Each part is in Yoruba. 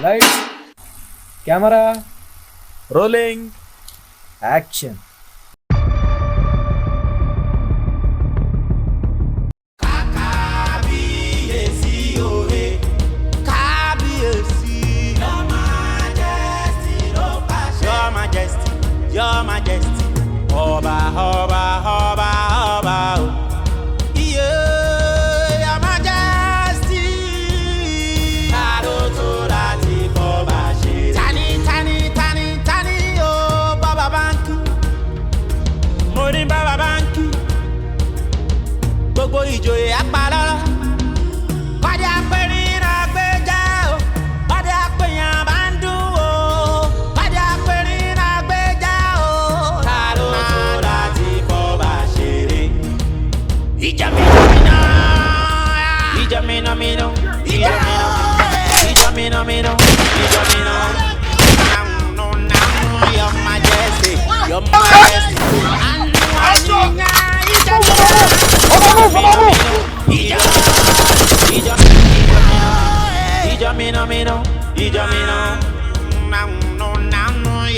Lights, camera, Rolling. action. Your Majesty, Oba, Oba, Oba, Oba, yeah, Your Majesty. Tani, oh, Baba Banky, Morin Baba Banky, Gbogbo ìjòyè apalọ́lọ́, kọ́dé apẹ̀rin àgbéjà o, kọ́dé apẹ̀yàn bá ń dùn o, kọ́dé apẹ̀rin àgbéjà o. Ta ló tó láti fọba ṣeré? Ìjà mi nà mí nà, ìjà mi nà mí nà, ìjà mi nà mí nà, ìjà mi nà. Your Majesty, Your Majesty.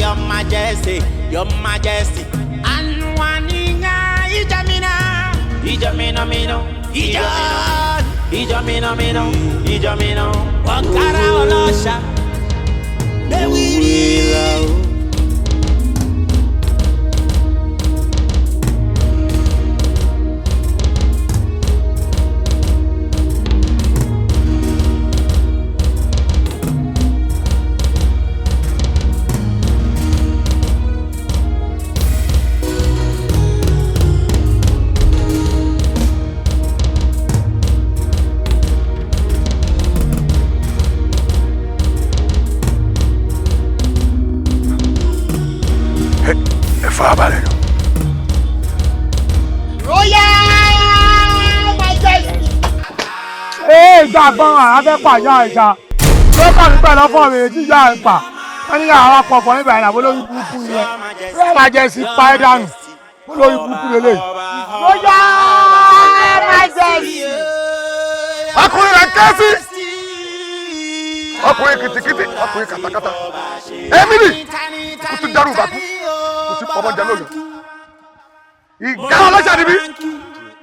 Your Majesty, Your Majesty. Wakara olosha, be we love. Farabalẹ̀. Royal Majesty. Gbàgbọ́n àfẹ́ pàjá ìjà ló kàn ní pẹ̀lú ọ̀fọ̀ mi tí ìyá ẹ̀ pa wọ́n ní àwọn akọ̀ọ̀kan nígbà ìlànà lórí burúkú yẹn Royal Majesty pa ẹ́ dànù lórí burúkú lélẹ̀. Royal Majesty. Ọkùnrin rẹ̀ kẹ́sì ọkùnrin kìtìkìtì ọkùnrin kàtàkàtà Emily kò tún dárú bàkú kò tún pọ̀ ọmọdé lónìí. Ìgbà ọlọ́jà níbí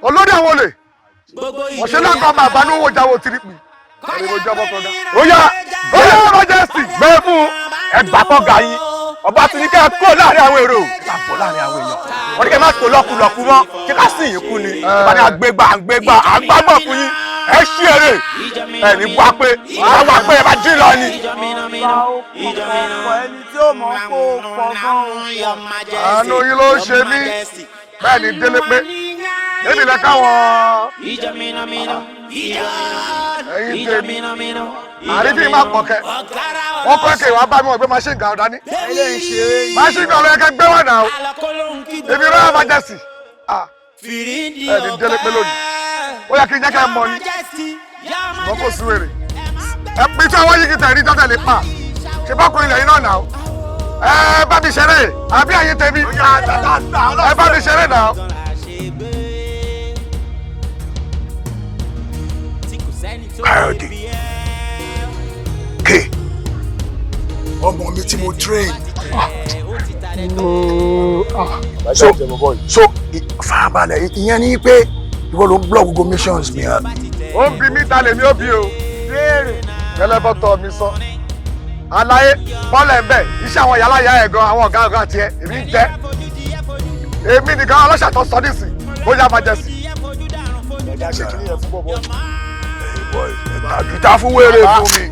olórí àwọn olè ọ̀sẹ̀ náà kọ́ máa bánú owó jáwó tìrìpì ẹni mo jẹ́ ọmọ kan dá. Ó yá Majesty gbé fún ẹgbà tó ga yín ọba tí ní kẹ́ ẹ kó láàrin àwọn èrò máa bọ̀ láàrin àwọn èèyàn wọ́n ní kẹ́ máa tó lọ́kùlọ́kù mọ́ kí ká sì yín kú ni bá ní àgbégbà àgbágbọ̀ fún yín ẹ ṣí èrè ẹ ní wá pé ẹ bá dín lọ ni. Ẹni tí ó mọ̀ kó pọ̀ gan-an. Àánú yín ló ń ṣe mí bẹ́ẹ̀ ni délé pé èmi lẹ káwọn ẹ̀yin tèmi àrífín máa pọ̀ kẹ́ wọ́n kọ́ èké wàá bá mi wọ́n gbé machine gun dání machine gun lọ́yẹ́ kẹ́ gbé wọn náà èmi Royal Majesty ẹ̀ ní délé pé lónìí ó yẹ kí n jẹ́ kẹ́ ẹ mọ̀ ni wọ́n kò sún èrè ẹ pín tí àwọn yìí kì í tẹ̀rí tọ́tẹ̀ lè pa ṣe bọ́kùnrin lẹ́yìn náà náà ẹ bá mi ṣeré àbí àyè tèmi ẹ bá mi ṣeré náà. Kayode ké ọmọ mi tí mo train so farabalẹ̀ ìyẹn ni pé ìwọ ló ń block Google missions mi hàn. Ó ń bi mí ta lèmi ó bi o kẹlẹ́bọ̀tọ̀ mi sọ àlàyé bọ́ọ̀lù ẹ̀bẹ̀ iṣẹ́ àwọn yàrá ìyá ẹ̀ gan àwọn ọ̀gá tiẹ̀ èmi ń jẹ́ èmi nìkan ọlọ́ṣà tó sọ nísìn Royal Majesty. ẹ̀dá ṣe kìíní yẹn fún bọ́bọ́. àjùtá fún wèrè fún mi.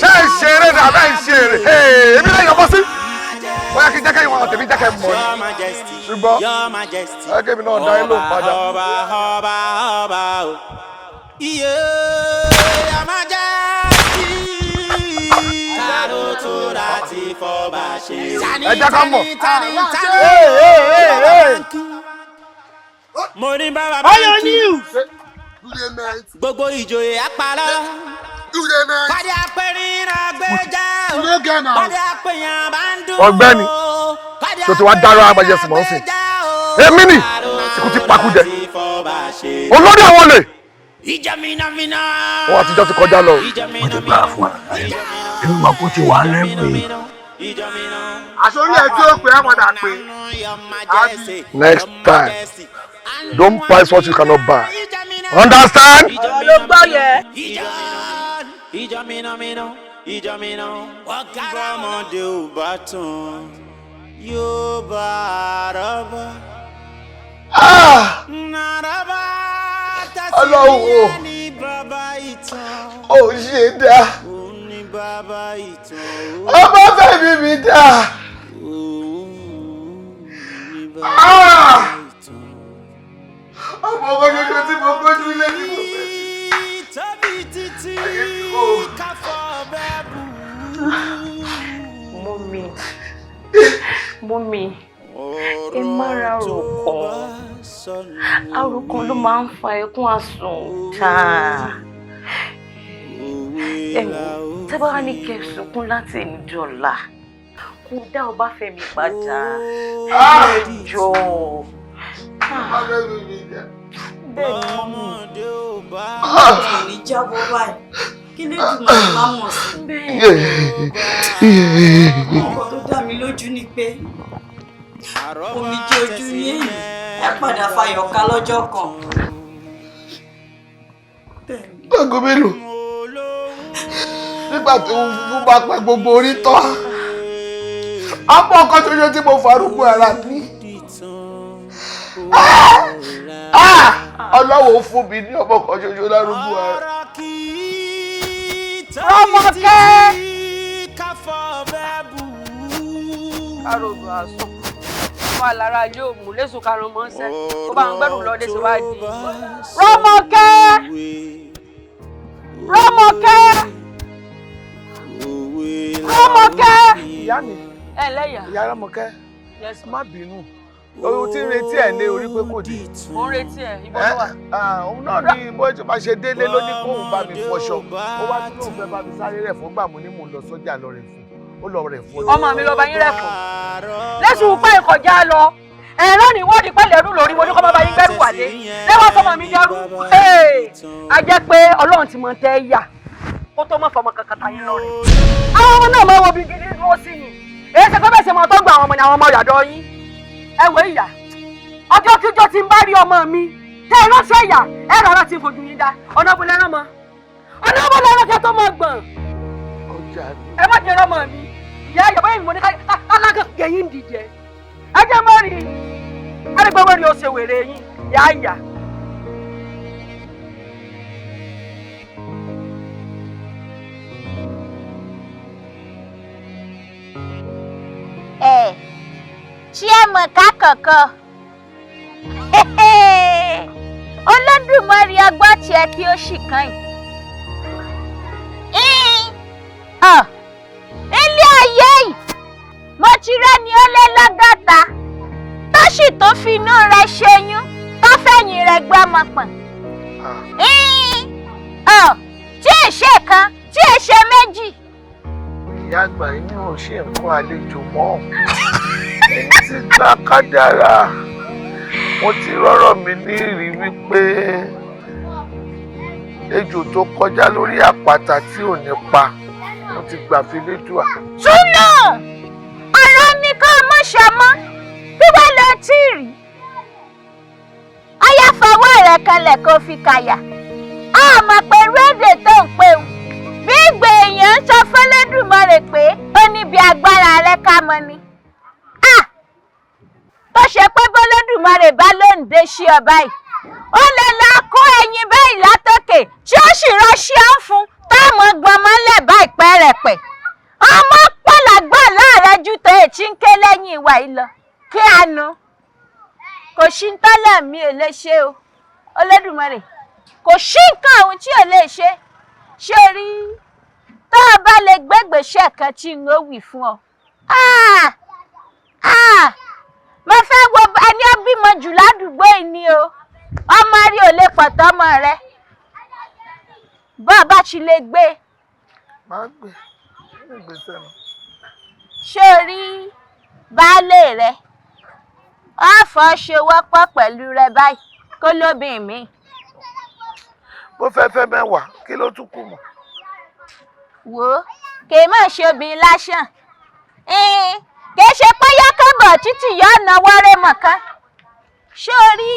ṣé ń ṣeré ní abẹ́ ń ṣeré èmi lè yọ̀bọ sí ó yẹ kí jẹ́kẹ́ ìwọ̀n tèmi jẹ́kẹ́ mọ̀ ní ṣùgbọ́n ẹgbẹ́ mi náà dá ilé òun padà. Your Majesty. ẹ jẹ́ ká mọ̀. Mo ní bàbá Ọyọ news. gbogbo ìjòyè apalọ́. Kọ́dé apẹ̀rin àgbéjà o. Kọ́dé apẹ̀yàn bá ń dùn. Ọ̀gbẹ́ni tó ti wá dárò àgbàjẹ sí mọ́ sí èmi nì ikú ti pakú jẹ olórí àwọn olè Wọ́n àtijọ́ ti kọjá lọ. Wọ́n ti gbà fún àlàyé. Èmi mọ̀ kó ti wà lẹ́bù yìí. Àsórí ẹ̀ tí ó pè é padà pé. Next time, don't price what you cannot buy. Understand? Àwọn ló gbọ́ yẹ. Ọmọdé ò bá tán yóò bá àrọ́bá. Ọlọ́wọ́ ò ṣe dá. Ọmọ fẹ́mi mi dá. Ọmọ ọmọ gbogbo tí mo gbójú lé ní mo fẹ́. Mọ́mì, ẹ má ra àròkọ. Àròkọ ló máa ń fa ẹkún àsùnta. Ẹ wò, tẹ́ bá wá ní kẹ́ sunkún láti ìjọla, kò dá ọba fẹ́mi padà. Ẹ jọ̀ọ́. Bẹ́ẹ̀ ni mọ́mì. Ní jábọ́ báyìí. Kí ló dùn mọ́ máa mọ̀ sí? Ọkọ̀ tó dá mi lójú ni pé omijé ojú yín ẹ padà fayọ̀ ká lọ́jọ́ kan. Aago mélòó? Nígbà tí mo bá pẹ́ gbogbo orí tán. Ọmọ ọkọ̀ ṣoṣo tí mo farúgbó ara ní. Ọlọ́wọ́ fún mi ní ọmọ ọkọ̀ ṣoṣo lárúgbó ara. Rọ́mọkẹ́. Káròdù àsùn. Ọmọ àlàra ilé òmù lẹ́sùn karùn-ún mọ́sẹ́. Ó bá ń gbẹ́rù lọ lẹ́sùn wá di. Rọ́mọkẹ́. Rọ́mọkẹ́. Rọ́mọkẹ́. Ìyá mi. Ẹ lẹ́yà. Ìyá Rọ́mọkẹ́. Má bínú. Ohun tí ń retí ẹ̀ lé orí pé kò dé. Mo ń retí ẹ̀, ibo ló wà? Òun náà ní bó ṣe máa ṣe délé ló ní kóun bá mi fọṣọ. Ó wá tí lóun fẹ́ bá mi sáré rẹ̀ fún gbàmù ní mò ń lọ sọ́jà lọ rẹ̀ fún. Ó lọ rẹ̀ fún. Ọmọ mi ló bá yín rẹ̀ fún. Lẹ́sùn pé ìkọjá lọ. Ẹ̀rọ ni wọ́n di pẹ́lẹ̀ rú lórí mo ní kọ́ máa bá yín gbẹ́rù wálé. Lẹ́wọ̀n sọmọ mi dẹrú. A jẹ́ pé Ọlọ́run ti mọ̀ tẹ́ yà. Kó tó mọ̀ fọmọ kankan tayín lọ rẹ̀. Àwọn ọmọ náà máa wo bí gidi dúró sí ni. Èyí ṣe pé bẹ́ẹ̀ ṣe mọ̀ tó gba àwọn ọmọ ni àwọn ọmọ yàdọ̀ yín. Ẹ wo ìyá. Ọjọ́ kíjọ́ ti ń bá rí ọmọ mi. Tẹ́ ẹ ránṣẹ́ ìyá. Ẹ rọra ti fojú yín dá. Ọ̀nà ọ̀bùn lẹ́rán mọ́. Ọ̀nà ọ̀bùn lẹ́rán kẹ́ tó mọ̀ gbọ̀n. Ẹ má jẹ́ ọmọ mi. Ìyá ìyàbọ̀ yìí mo ní kálákà gẹ̀yìn dìjẹ́. Ẹ jẹ́ mọ́ rí. Ẹ rí gbogbo rí o ṣe wèrè yín. Ìyá ìyá. Ṣé ẹ mọ̀ ká kọ̀ọ̀kan? Olódùmarè ọgbọ́n tiẹ̀ kí ó sì kàn yìí. Ilé ayé yìí mo ti rẹ́ni ó lé lọ́gọ́ta tó sì tó fi inú rẹ̀ ṣoyún tó fẹ̀yìn rẹ̀ gbọ́mọ pọ̀n. Tí èṣe kan tí èṣe méjì. Ìyá àgbà yìí ni ò ṣe nǹkan àlejò mọ́. Èyí ti gba kádàrá. Mo ti rọ́rọ̀ mi ní ìrí wípé ejò tó kọjá lórí àpáta tí ò ní pa mo ti gbà fi lédùá. Túnà ọ̀rọ̀ ni kó o mọ̀ ṣe mọ́ bí wọ́n lọ tí ì rí. Ọyá fọwọ́ rẹ̀ kanlẹ̀ kó fi kàyà. A mọ̀ pé rédè tó ń pè ó bí ìgbè èèyàn ń sọ f'Ẹlẹ́dùmarè pé ó níbi agbára rẹ̀ ká mọ́ ni. Tó ṣe pé b'Olódùmarè bá lóǹde sí ọ báyìí ó lè lọ kó ẹyin báyìí látòkè tí ó sì ránṣẹ́ fún táwọn gbọ́n mọ́lẹ̀ báyìí pẹ́rẹ̀pẹ̀. Ọmọ pàlàgbà láàrẹ̀ ju tó ètí ń ké lẹ́yìn ìwà yìí lọ kí a nu kò sí ń tọ́lẹ̀ mi ò lè ṣe o Olódùmarè kò sí nǹkan àwọn tí ò lè ṣe ṣé rí tó o bá lè gbégbèsè kan tí n ó wí fún ọ. Mo fẹ́ wo ẹni ó bímọ jù ládùúgbò yìí ni o ọmọ rí ò lè pọ̀ tọ́mọ rẹ bọ́ ọ bá ti lè gbé. Máa gbé ìgbésẹ̀ mi. Ṣé o rí baálé rẹ ọ̀fọ̀ ṣe wọ́pọ̀ pẹ̀lú rẹ báyìí kó lóbìn mi. bó fẹ́ mẹ́wàá kí ló tún kù mọ́. Wo kì í mọ̀ ṣe obìnrin lásán kì í ṣe pé yákàbọ̀ títí yóò náwó rẹ̀ mọ̀kán sórí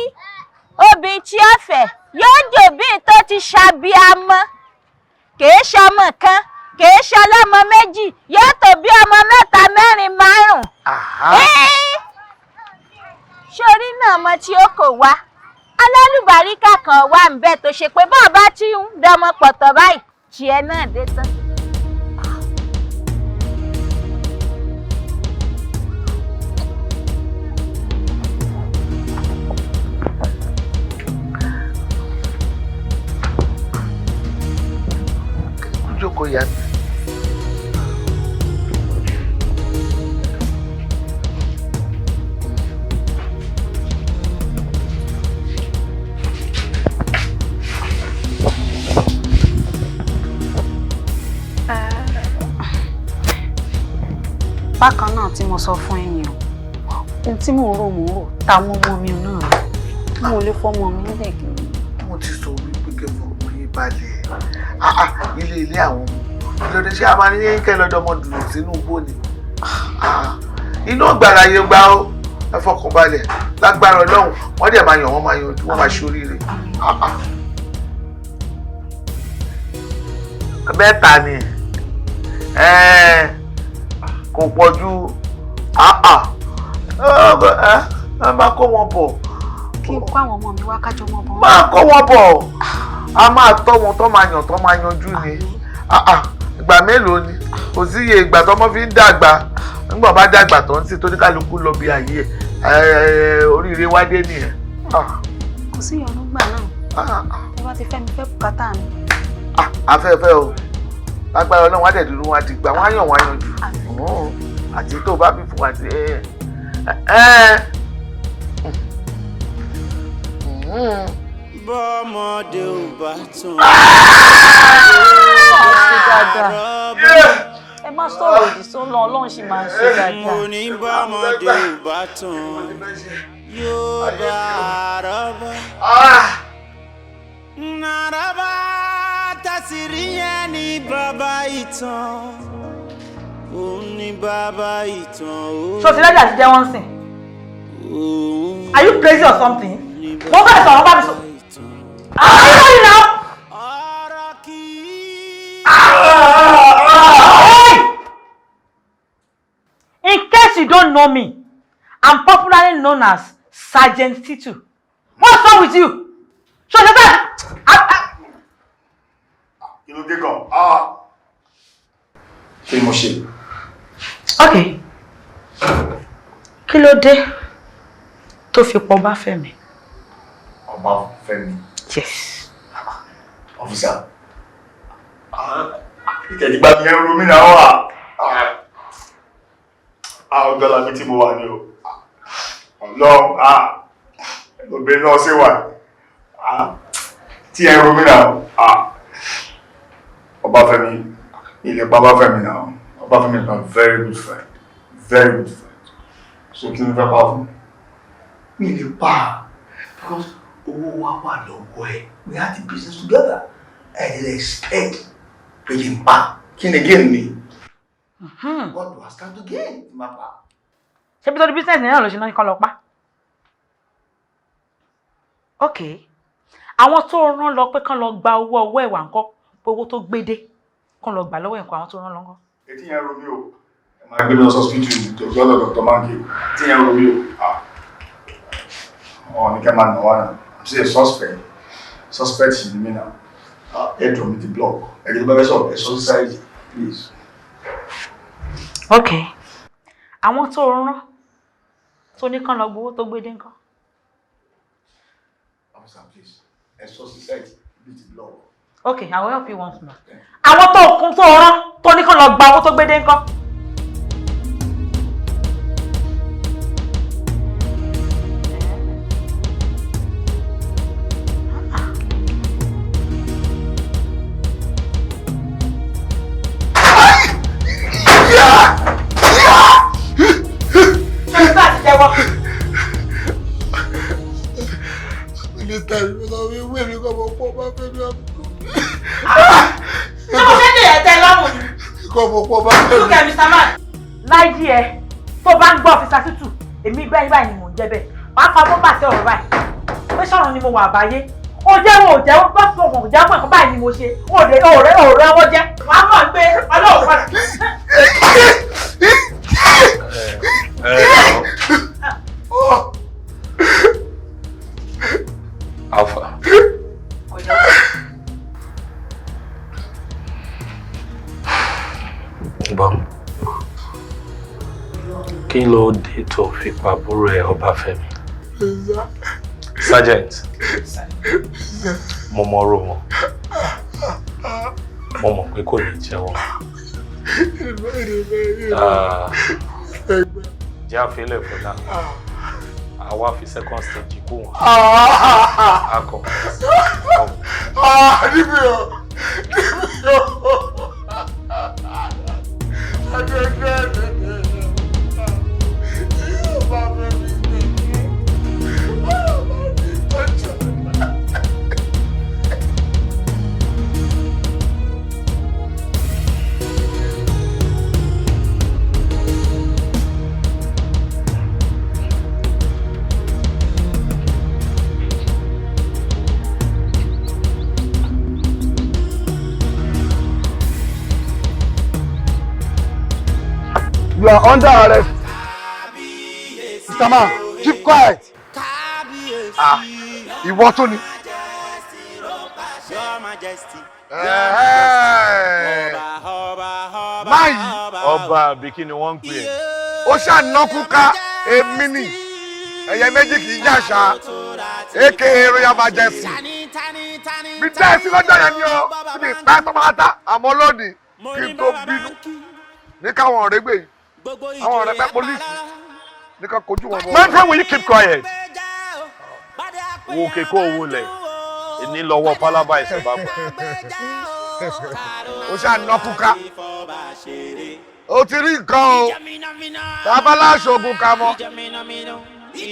obìnrin tí ó fẹ́ yóò jòbí tó ti ṣàbíamọ kì í ṣọmọ kan kì í ṣe ọlọ́mọ méjì yóò tó bí ọmọ 3, 4, 5. sórí náà ọmọ tí ó kò wá alálùbáríkà kan wà ń bẹ tó ṣe pé bọ́ọ̀ bá ti ń dọmọ pọ̀tọ̀ báyìí tiẹ̀ náà dé tán. Jókòó yá mi. Bákan náà tí mo sọ fún ẹ̀yin o ohun tí mò ń rò táwọn ọmọ mi náà ni mo lè fọmọ mi nílẹ̀ kí mo ti sọ wípé kẹfọ ọmọ yín balẹ̀ ilé àwọn ọmọ ìlọdẹ ṣé a máa ní kẹ lọ́dọ̀ ọmọ dùnú sínú igbó ni iná gbàrà yẹn gbá ó ẹ fọkàn balẹ̀ lágbára Ọlọ́run wọ́n dẹ̀ máa yàn wọ́n máa yanjú wọ́n máa ṣoríire. Mẹ́ta ni kò pọ̀jù ẹ máa kó wọn bọ̀. Kí n kó àwọn ọmọ mi wá kájọ wọn bọ̀. Máa kó wọn bọ̀ a máa tọ́ wọn tó máa yàn tó máa yanjú ni ìgbà mélòó ni kò sí iye ìgbà tọ́mọ fi ń dàgbà nígbà bá dàgbà tó ń sì tó ní kálukú lọ bí ayé oríire wá dé nìyẹn. Kò sí ìyọnu gbà náà ẹ bá ti fẹ́ mi fẹ́ bùkátà mi. Afẹ́fẹ́ o lágbára Ọlọ́run wá dẹ̀ dúró wọn àti gbà wọ́n á yàn wọ́n á yanjú àti tó bá bí fún wa ti bọ́mọdé ò bá tán. Ẹ má sọ̀rọ̀ òdì sọ́nà Ọlọ́run sì máa ń ṣe dáadáa. mo ní bọ́mọdé ò bá tán yóò bá àrọ́bá. Nàràbá tàṣírí yẹn ní bàbá ìtàn. Òun ní bàbá ìtàn. Ṣé o ti lẹ́jà ti jẹ́ wọ́n sìn? Are you crazy or something? Mo fẹ́ sọ̀rọ̀ bá mi sọ. Ayé now. In case you don't know me, I'm popularly known as Sergeant Titu. What's wrong with you? Ṣé o ti bẹ́ẹ̀? Kí ló dé gan? Kí ni mo ṣe? Okay. Kí ló dé tó fi pọ̀ bá Fẹ́mi? Ọba Fẹ́mi. Yes. Officer. Ìkẹ̀dìgbà mi yẹn ro mí náà wà. Ọjọ́ làbí tí mo wà ní o. Ọlọ́run obìnrin náà ṣe wà. Tí ẹ ro mí náà. Ọba Fẹ́mi. Ilé Baba Fẹ́mi náà. Ọba Fẹ́mi is my very good friend. Very good friend. So kí ni fẹ́ pa fún? Mi lè pa. Because owó wa wà lọ́wọ́ ẹ̀. We had the business together. I didn't expect pé kí n pa. Kí ni gain mi? What do I stand to gain? Ma pa. Ṣé bí tó di business náà ló ṣe náà kọ́ lọ pa? Okay. Àwọn tó rán lọ pé kán lọ gba owó ọwọ́ ẹ̀wà ńkọ́ pé owó tó gbé dé kán lọ gbà lọ́wọ́ ẹ̀kọ́ àwọn tó rán lọ ńkọ́. Etí yẹn ro mí o. Ẹ máa gbé lọ hospital tó gbọ́dọ̀ Dr. Manke. Etí yẹn ro mí o. Ní kẹ́ máa nà wá náà. I'm still a suspect. Suspect yìí ni mí náà. Ẹ̀dùn mi ti block. Ẹ̀jẹ̀ tó bá fẹ́ sọ̀rọ̀ ẹ̀ṣọ́ society, please. Okay. Àwọn tó rán tó ní kán lọ gbowó tó gbé dé ńkọ́. Officer, please. Ẹ̀ṣọ́ society, please ti block. Okay, I will help you once more. Àwọn tó kún tó rán tó ní kán lọ gba owó tó gbé dé ńkọ́. Minister, you know, we will go for my baby. Ṣé mo ṣe lè ẹ̀tẹ́ lọ́rùn ni? Kò mọ̀ pọ̀ bá fẹ́ mi. Look at Mr. Man. Láyé ẹ tó bá ń gbọ́ ọ́fíìsà tútù èmi gbẹ́yìn báyìí ni mò ń jẹ́ bẹ́ẹ̀. Wàá fa bó bàtẹ́ ọ̀rọ̀ báyìí. Pé sọ̀rọ̀ ni mo wà àbáyé. Ó jẹ́wọ́ ò jẹ́wọ́ gbọ́sọ̀ ò jẹ́wọ́ ẹ̀kọ́ báyìí ni mo ṣe. Òrẹ́ ọwọ́ jẹ́. Wàá mọ̀ pé ọlọ́run padà. Alpha. Bom. Kí ló dé tó fi pa àbúrò ẹ̀ Ọbáfẹ́mi? Sergeant. Mo mọ ọ̀rọ̀ wọn. Mo mọ̀ pé kò ní jẹ́wọ́. Jẹ́ àfilẹ̀ fún náà. Àwa fi second stage kú wọn. Akọ. Níbi o. You are under arrest. Mr. Man, keep quiet. Ìwọ tó ni. Máyì. Ọba àbí kí ni wọ́n ń pè é? Ó ṣànákúká èmi ni. Ẹyẹ méjì kì í jàṣà. AKA Royal Majesty. Bí tẹ́ ẹ sí lọ́jọ́ yẹn ni ó. Bí ìpẹ́ tó máa ta àmọ́ lónìí kí n tó bínú. Ní káwọn ọ̀rẹ́ gbé yìí. Àwọn ọ̀rẹ́ pẹ́ pólísì. Ní ká kojú wọn bọ̀. My friend, will you keep quiet? Wo kèkó owó lẹ̀. Èní lọ́wọ́ pálábá ẹ̀sẹ̀ bá gbà. Ó ṣànákúká. Ó ti rí nǹkan o. Tábàlá aṣoògùn kà mọ́.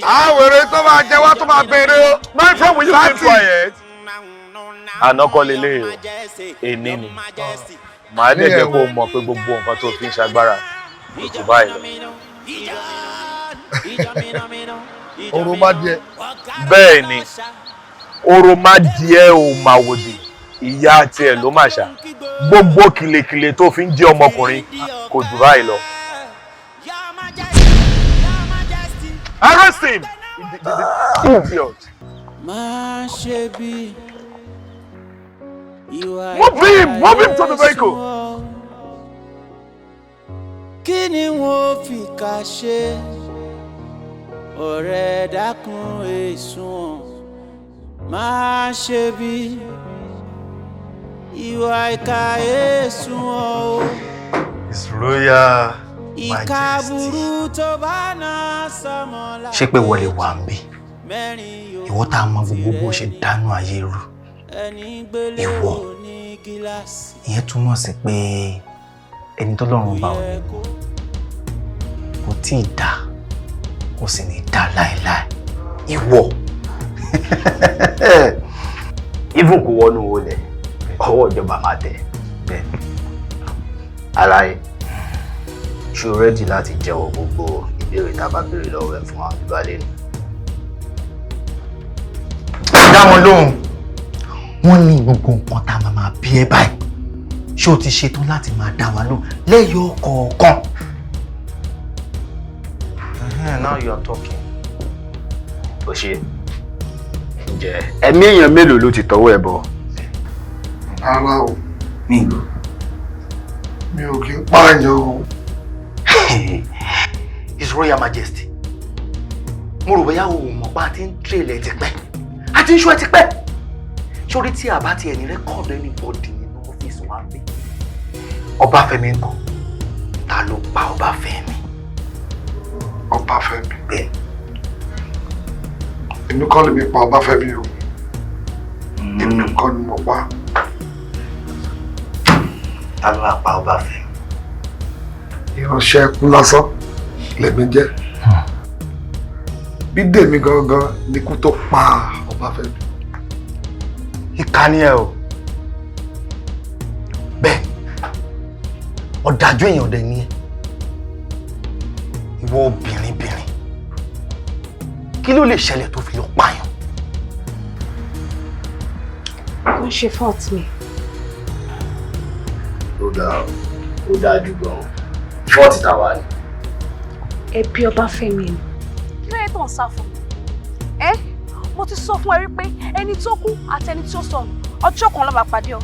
Àwèrè tó máa jẹ wá tó máa béèrè o. My friend, will you keep quiet? Ànákọ́ lélẹ̀ o. Èní ni. Màá dẹ̀ jẹ́ kó o mọ̀ pé gbogbo nǹkan tó fi ń ṣagbára kò jù báyìí lọ. Oró má díẹ̀. Bẹ́ẹ̀ ni, oró má díẹ̀ ò máa wòdì. Ìyá tiẹ̀ ló máa ṣá. Gbogbo kìlèkìlè tó fi ń jẹ́ ọmọkùnrin kò jù báyìí lọ. Arrest him! Idiot. Move him to the vehicle. Kí ni wọ́n fi ká ṣe? Ọ̀rẹ́ dákun èsùn má ṣe bí ìwà ìkà èsùn o. His Royal Ìkà burú tó bá náà sọmọlá. Ṣé pé wọlé wà ń bí? Ìwọ tá a mọ gbogbo bó ṣe dánú ayé rú. Ìwọ. Ìyẹn túmọ̀ sí pé ẹni tó lọ́rùn bá ọ ní kò tí ì dá kò sì ní dá láéláé. Ìwọ. Even kò wọnú wọlé ọwọ́ ìjọba máa tẹ̀. Aláyé ṣó rẹ́dì láti jẹ́wọ́ gbogbo ìbéèrè tá a bá béèrè lọ́wọ́ ẹ̀ fún àbíbálẹ̀ ni. Dá wọn lóhùn. Wọ́n ní gbogbo nǹkan tá a máa bí ẹ báyìí. Ṣé o ti ṣetán láti máa dá wa lóhùn lẹ́yọ kọ̀ọ̀kan? Now you are talking. Ó ṣe ǹjẹ́ ẹ̀mí èèyàn mélòó ló ti tọwọ́ ẹ̀ bọ̀? Ara o. Mi ò kí ń pààyàn o. His Royal Majesty. Mo rò bóyá o mọ̀ pé a ti ń tírèlẹ̀ ti pẹ́. A ti ń ṣọ́ ẹ ti pẹ́. Sórí tí a bá ti ẹni rẹ́kọ̀dù anybody nínú ọ́fíìsì wa ń bẹ. Ọbáfẹ́mi ńkọ́? Ta ló pa Ọbáfẹ́mi? Ọbáfẹ́mi. Bẹ́ẹ̀. Èmi kọ́ lè mi pa Ọbáfẹ́mi o. Èmi kọ́ ni mo pa. Ta ló wá pa Ọbáfẹ́mi? Ìránṣẹ́ ẹkú lásán lèmi jẹ́. Bí dèmi gangan ni kú tó pa Ọbáfẹ́mi. Ìkà ni ẹ o. ọ̀dájú èèyàn dẹ̀ ni ẹ́. Ìwọ obìnrin. Kí ló lè ṣẹlẹ̀ tó fi lọ pààyàn? Kò ń ṣe fault mi. Ó dájú gan-an. Fọ́ọ̀tì tàwa ni. Ẹbí Ọbáfẹ́mi ni. Kí ló yẹ tó ń sá fún mi? Mo ti sọ fún ẹ rí pé ẹni tó kú àti ẹni tó sọnù ọjọ́ kan ló máa pàdé ọ.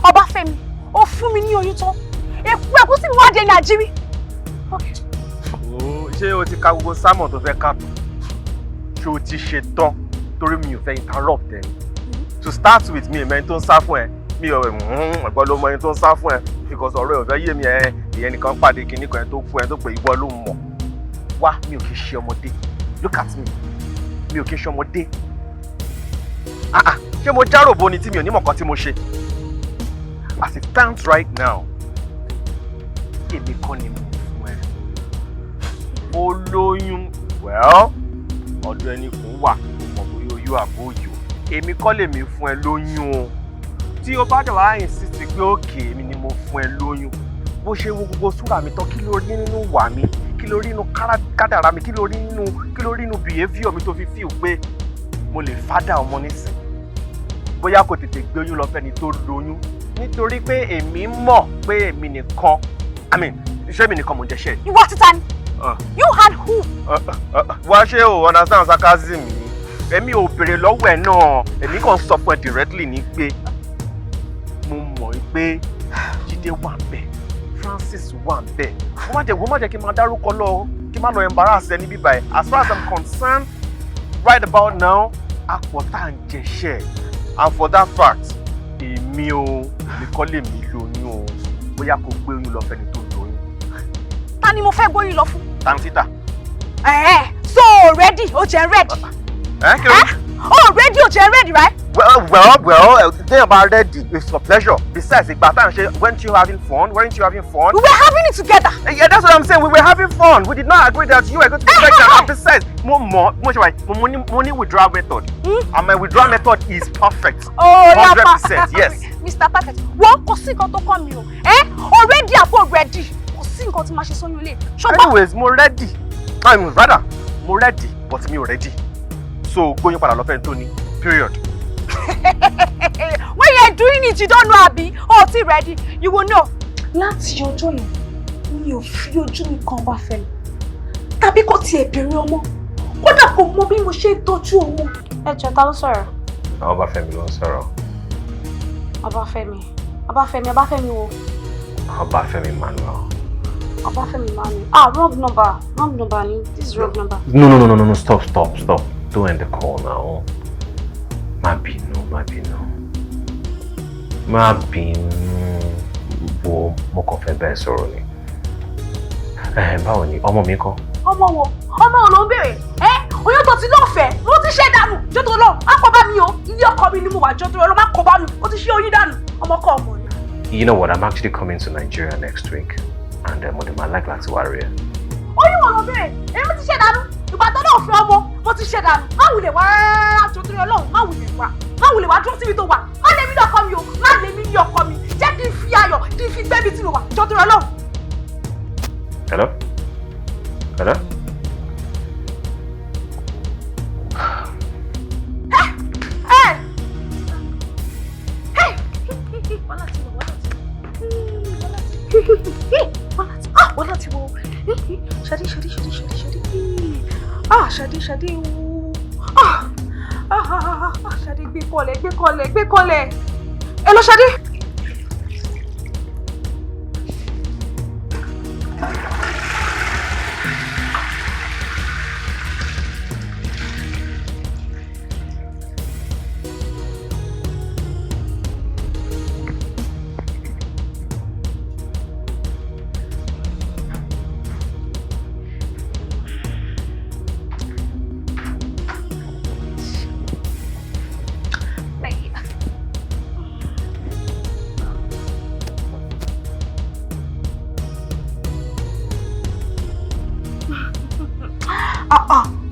Ọbáfẹ́mi, ó fún mi ní oyún tán. Ẹkú tí mi wá dé Nàìjíríà. Ṣé o ti ka gbogbo sámọ̀ tó fẹ́ ká tó? Ṣé o ti ṣe tán torí mi ò fẹ́ interrupt ẹni? To start with me, ẹni tó ń sá fún ẹ, mi ò ẹ̀gbọ́n ló mọ ẹni tó ń sá fún ẹ because ọ̀rọ̀ ẹ̀ ò fẹ́ yé mi ìyẹn nìkan pàdé kinní kan ẹ tó fún ẹ tó pé ìwọ ló mọ̀. Wá, mi ò kì í ṣe ọmọdé. Look at me. Mi ò kì í ṣe ọmọdé. Ṣé mo járòbó ni tí mi ò ní mọ̀ kan tí mo ṣe? As it stands right now, èmi kọ́ ni mo fún ẹ. Ó lóyún, well, ọ̀dọ̀ ẹni kò wà, mọ̀ bóyá oyún àbó oyún. Èmi kọ́ lèmi fún ẹ lóyún o. Tí o bá dẹ̀ wá insist pé òkè èmi ni mo fún ẹ lóyún, bó ṣe wo gbogbo súrà mi tán, kí ló rí nínú wà mi, kí ló rí nínú kádàrá mi, kí ló rí nínú behaviour mi tó fi feel pé mo lè fádà ọmọ nísìn. Bóyá kò tètè gbé oyún lọ fẹ́ni tó lóyún nítorí pé èmi mọ̀ pé èmi nìkan, iṣẹ́ mi nìkan mo ń jẹ́ṣẹ́. Ìwọ títa ni. You had who? Wá ṣé o understand sarcasm mi? Èmi ò béèrè lọ́wọ́ ẹ̀ náà, èmi kàn sọ fún ẹ directly ní pé mo mọ̀ pé Jídé wà ńbẹ̀, Francis wà ńbẹ̀. Wọ́n má jẹ́ kí n máa dárúkọ lọ, kí n má lọ embarrass ẹni bíbá ẹ̀. As far as I'm concerned, right about now, àpọ̀ tá à ń jẹṣẹ́. And for that fact, èmi kọ́ lèmi lóyún o. Bóyá kò gbé oyún lọ fẹ́ni tó lóyún. Ta ni mo fẹ́ gbóyún lọ fún? Tantita. So ready, o jẹ́ ready. Kí ló? Oh, ready, o jẹ́ ready, right? Well, they are ready. It's a pleasure. Besides, weren't you having fun? We were having it together. Yeah, that's what I'm saying. We were having fun. We did not agree that you were going to be pregnant. And besides, money withdrawal method. And my withdrawal method is perfect. 100%, yes. Mr. Perfect, wọ́n kò sí nǹkan tó kàn mí o. Already àpò ready. Kò sí nǹkan tí máa ṣe sóyún ilé. Anyways, mo ready, but mi ò ready. So, gbóyún padà lọ fẹ́ tó ní. Period. When you're doing it, you don't know, Abi. Oh, it's ready. You will know. Láti ọjọ́ yẹn, mi ò fi ojú mi kan Ọbáfẹ́mi. Tàbí kò tiẹ̀ béèrè ọmọ. Kódà kò mọ bí mo ṣe tọ́jú ọmọ. Ẹ jọ̀ọ́, ta ló sọ̀rọ̀? Ọbáfẹ́mi ló ń sọ̀rọ̀. Ọbáfẹ́mi wo? Ọbáfẹ́mi Manuel. Ọbáfẹ́mi Manuel. Wrong number ni. This is wrong number. No. Stop. Don't end the call now. Má bínú. Mo kàn fẹ́ bẹ́ẹ̀ sọ̀rọ̀ ni. Báwo ni ọmọ mi kọ́? Ọmọ wo ló ń béèrè? Oyún tó ti lọ́fẹ̀ẹ́ ló ti ṣe dànù. Jọ́tò lọ, má kọ́ bá mi o. Ilé ọkọ mi ni mo wà, jọ́tò lọ, má kọ́ bá mi. Ó ti ṣe oyún dànù. Ọmọ ni. You know what? I'm actually coming to Nigeria next week. And mo dẹ̀ máa like láti wá rí ẹ. Oyún wo ló ń béèrè? Èmi ti ṣe dànù. Ìgbà tó náà fẹ́ ọmọ, mo ti ṣe dànù. Má wulẹ̀ wá rárá, jọ́tò Ọlọ́run, má wulẹ̀ wá dúró síbi tó wà. Má lè mí ní ọkọ mi o, má lè mí ní ọkọ mi. Jẹ́ kí n fi ayọ̀, kí n fi gbẹ́bí tí mo wà, jọ́tò Ọlọ́run. Hello? Wọ́n láti wo. Ṣadé o. Ṣadé gbé kọ́lẹ̀. Hello, Ṣadé.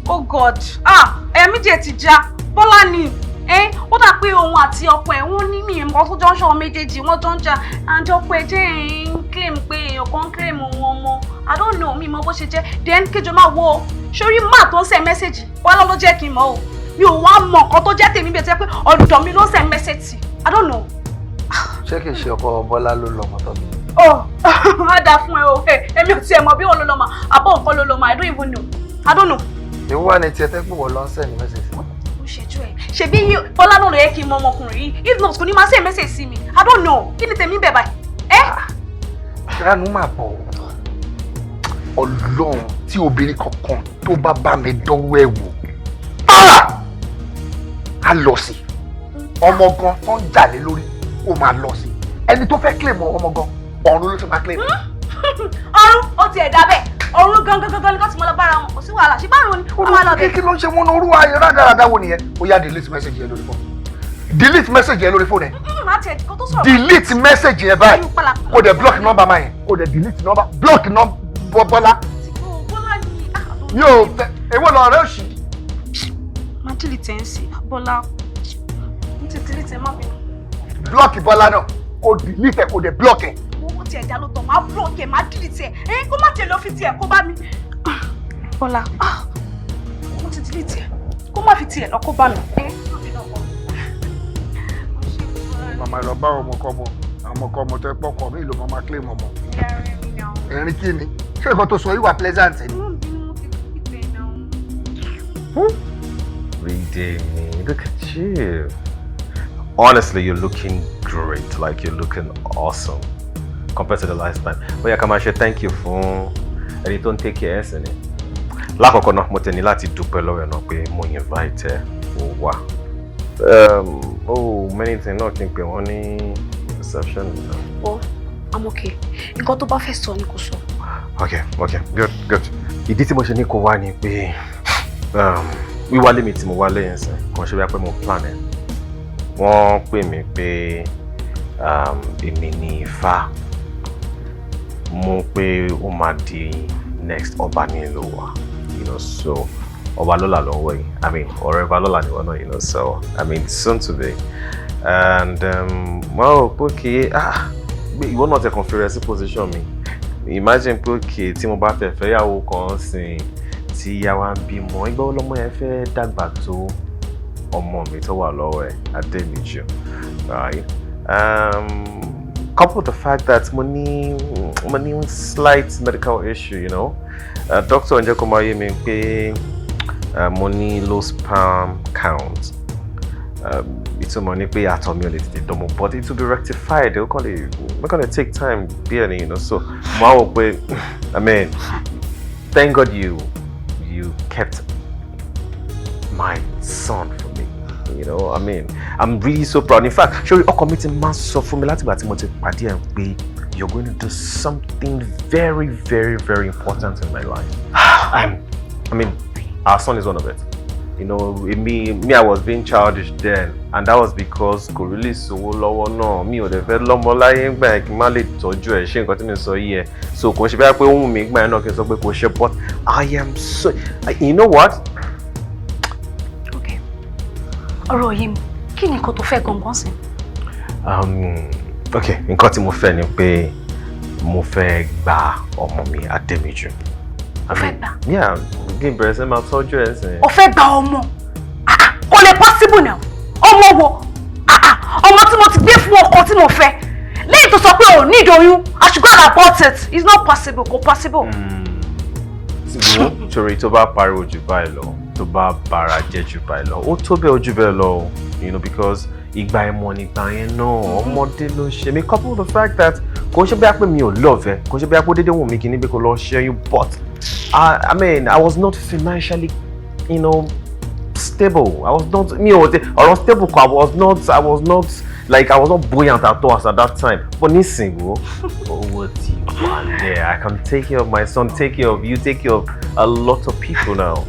Oh God. Ẹ̀mí jẹ́ ti já. Bọ́lá ni. Ó dà pé òun àti ọkọ ẹ̀ wọ́n ní mi ìmọ̀ tó jọ ń ṣọ́ méjèèjì wọ́n jọ ń jà. And ọkọ ẹ̀ jẹ́ claim pé èèyàn kan claim wọn mọ́. I don't know mi mọ bó ṣe jẹ́. Then kéjọ máa wo sórí má tó ń send message. Wọ́n ló jẹ́ kí n mọ̀ o. Mi ò wá mọ̀ nǹkan tó jẹ́ tèmi bẹ́ẹ̀ tẹ́ pé ọ̀dọ̀ mi ló ń send message sí. I don't know. Ṣé kìí ṣe ọkọ Bọ́lá ló lọ́mọ tọ́ mi? Oh, á dáa fún ẹ o. Èmi ò tiẹ̀ mọ̀ bí òun ló lọ́mọ àbọ̀ nǹkan ló lọ́mọ. I don't even know. I don't know. Èwo wà ní tiẹ̀ tẹ́ pé wọ́n lọ ń send message? Ṣèjú ẹ ṣebí Bọ́lá náà ló yẹ kí n mọ ọmọkùnrin yìí if not kò ní máa ṣe message sí mi I don't know kí ni tèmi bẹ̀ báyìí. Ṣáánú máa bọ̀ Ọlọ́run tí obìnrin kankan tó bá mi dánwó ẹ̀ wò á lọ sí ọmọ gan tó ń jà lé lórí ó máa lọ sí ẹni tó fẹ́ claim ọmọ gan ọ̀run ló ti máa claim. ọ̀run ó ti ẹ̀dá bẹ́ẹ̀ ọ̀run gangan ni kò tí mo lọ bára wọn kò sí wàhálà ṣé báwo ni ó máa lọ bẹ́ẹ̀. kí ló ń ṣe wọn orú ayé rádaràdà wo nìyẹn ó yá delete message yẹn lórí fóònù delete message yẹn lórí fóònù ẹ delete message yẹn báyìí kò dẹ̀ block number máa yẹn kò dẹ̀ delete number block number Bọ́lá mi ò fẹ́ èwo lọ rẹ òsì. má delete ẹ̀ ń sí Bọ́lá n ti delete ẹ̀ má bínú. block Bọ́lá náà kò delete ẹ̀ kò dẹ̀ block ẹ̀. owó tiẹ̀ dá ló tọ̀ máa block ẹ̀ máa delete ẹ̀ kó má tẹ̀lé ọ́fíìsì ẹ̀ kó bá mi. Bọ́lá mo ti delete ẹ̀ kó má fi tiẹ̀ lọ kó bá mi. màmá lọ bá ọmọkọ́mọ tẹ́ pọ́kọ mi ìlú màmá claim ọmọ. ẹ̀rín kí ni ṣé nǹkan tó sọ yìí wà pleasant ni. Redeeming, look at you. Honestly, you're looking great. Like you're looking awesome compared to the last time. But yeah, Kamashe, thank you for ẹni tó ń take care ẹsẹ̀ ni. Lákọ̀ọ́kọ́ náà mo tẹ̀ní láti dúpẹ́ lọ́wọ́ ẹ̀ náà pé mo invite ẹ ó wá. Many things náà kí n pè wọ́n ní reception. Oh, I'm okay. Nǹkan tó bá fẹ́ sọ ni kò sọ. Okay, good. Ìdí tí mo ṣe ní kó wá ni pé wíwálé mi tí mo wálé yẹn sìn kàn ṣe bí pé mo plan ẹ̀. Wọ́n pè mí pé èmi ní Ifá mú pé ó máa di next ọba ní ìlú wa, so ọba lọ́la lọ́wọ́ yìí, I mean ọ̀rẹ́ ọba lọ́la ni wọ́n náà, so I mean soon to be, and well, okay, ìwọ náà tẹ kàn fi rẹ sí position mi. Imagine pé okay tí mo bá fẹ́ yàwó kan sìn tí ìyá wa ń bímọ ìgbà wo lọmọ yẹn fẹ́ dàgbà tó ọmọ mi tó wà lọ́wọ́ ẹ̀ Adémíjì, right? Couple with the fact that mo ní slight medical issue, doctor ǹjẹ́ kó máa yé mi pé mo ní low sperm count. Ìtumọ̀ ní pé àtọ̀ mi ò lè tètè dánmọ̀, but it will be rectified. We're gonna take time bí ẹni, so mo á wò pé I mean thank God you kept my son for me. I mean, I'm really so proud. In fact, surely ọkọ mi ti máa sọ fún mi láti ìgbà tí mo ti pàdé ẹ̀ pé you're going to do something very, very, very important in my life. I mean, our son is one of it. Me, I was being childish then, and that was because kò really sówó lọ́wọ́ náà. Mi ò dẹ̀ fẹ́ lọ́mọ láyé ńgbà yẹn kí n má lè tọ́jú ẹ̀, ṣé nǹkan tí mi sọ yìí ẹ̀. So kò ṣe bẹ́ẹ̀ pé ó wù mí ńgbà yẹn náà kí n sọ pé kò ṣe, but I am so, you know what? Okay. Ọ̀rọ̀ yìí kí ni nǹkan tó fẹ́ gangan sí? Okay, nǹkan tí mo fẹ́ ni pé mo fẹ́ gba ọmọ mi Adémíjì. O fẹ́ gbà? Yeah, kí n bẹ̀rẹ̀ sí máa tọ́jú ẹ̀ sìn. O fẹ́ gba ọmọ? Kò lè possible now. Ọmọ wo? Ọmọ tí mo ti gbé fún ọkọ tí mo fẹ́. Lẹ́yìn tó sọ pé o need oyún, I should go and abort it. It's not possible, kò possible. Torí tó bá pariwo jù báyìí lọ, tó bá bara jẹ́ jù báyìí lọ, ó tó bẹ́ẹ̀ ojú bẹ́ẹ̀ lọ, because ìgbà ẹ̀mọ́ nígbà yẹn náà ọmọdé ló ṣe mí. Couple with the fact that kò ṣe bí a pé mi ò love ẹ, kò ṣe bí a pé dédé wù mí kí níbi kò lọ ṣẹ́yún, but I mean I was not financially stable. I was not ọ̀rọ̀ stable kọ́, I was not like I was not buoyant at all at that time. But nísìnyí owó ti wà there. I can take care of my son, take care of you, take care of a lot of people now.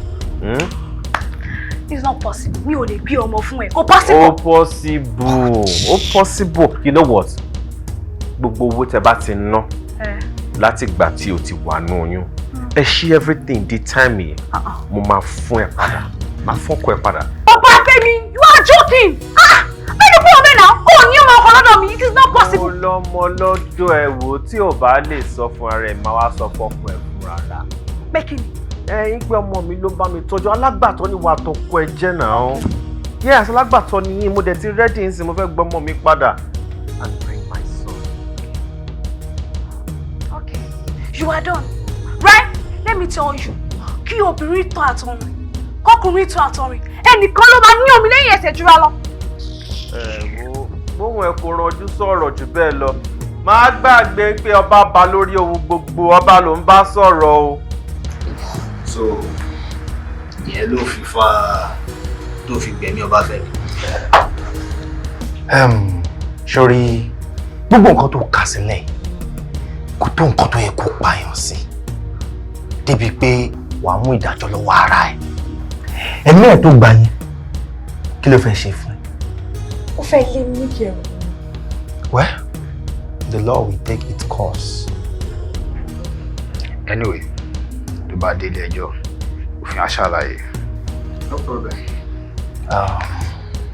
It's not possible. Mi ò lè bí ọmọ fún ẹ. Kò possible. Ó possible. You know what? Gbogbo owó tẹ́ bá ti ná láti ìgbà tí o ti wà ní oyún. Ẹ ṣí everything di time yìí. Mo máa fún ẹ padà. Máa fọ́kọ ẹ padà. Bàbá Kẹ́mi, you are joking. Bẹ́ẹ̀ni fún ọmọ náà, ó ní ọmọ ọkọ lọ́dọ̀ mi. It is not possible. ọmọ lọ́dọ̀ ẹ wò tí ò bá lè sọ fún ara ẹ̀ máa wá sọ fọ́kùn ẹ̀ fún rárá. Pé kí ni? Ẹ̀yin pé ọmọ mi ló bá mi tọ́jú alágbàtọ́ ni wàá tọkọ ẹ jẹ́ náà. Yes, alágbàtọ́ ni yín mo dẹ̀ ti ready nsìn mo fẹ́ gbọ́ ọmọ mi padà and bring my son. Okay, you are done. Right? Let me tell you, kí obìnrin tọ́ àtọ̀rìn, kọ́kùnrin tọ́ àtọ̀rìn, ẹnìkan ló máa ní omi lẹ́yìn ẹsẹ̀ jura lọ. Bóun ẹ kò ranjú sọ̀rọ̀ jù bẹ́ẹ̀ lọ. Má gbàgbé pé ọba ba lórí ohun gbogbo, ọba ló ń bá sọ̀rọ̀ o. So, ìyẹn ló fi fa tó fi gbẹ̀mí ọba fẹ́mi. Sórí gbogbo nǹkan tó kà sílẹ̀ kò tó nǹkan tó yẹ kó pààyàn sí débi pé wàá mú ìdájọ́ lọ́wọ́ ara ẹ̀. Ẹ̀mí ẹ̀ tó gbà yẹn kí ló fẹ́ ṣe fún ẹ? Ó fẹ́ lé mi níkẹrù. Well, the law will take its course. Anyway, tó bá délé ẹjọ́ òfin á ṣàlàyé. No problem.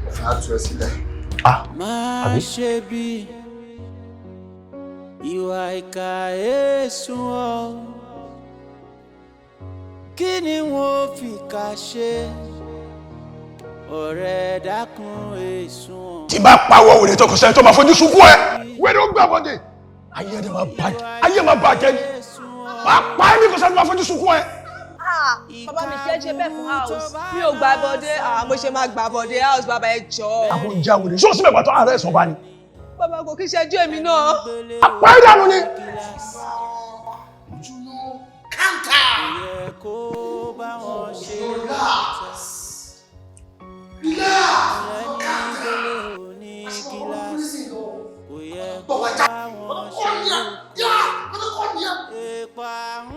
Òfin á tú ẹ sílẹ̀. Má ṣe bí ìwà ìkà èsùn ọ. Kí ni wọ́n fi kà ṣe? Ọ̀rẹ́ dákun èsùn ọ. Tí bá pawọ́ òde tó kò sẹ́ni tó máa fojú sunkún ẹ. Wẹ́rẹ́ ó gbà bọ́dé. Ayé máa bàjẹ́ ni. Máa pa ẹ́ ní kò sẹ́ni tó máa fojú sunkún ẹ. Bàbá mi ṣe bẹ́ẹ̀ fún house. Mi ò gbà bọ́dé. Mo ṣe máa gbà bọ́dé house bàbá ẹ jọ. Àwọn ìjà wòlé ṣó síbẹ̀ bàtọ́ ààrẹ ẹ̀sán bá ní. Bàbá kò kí ṣẹ́jú èmi náà. Àpá ìdánù ni.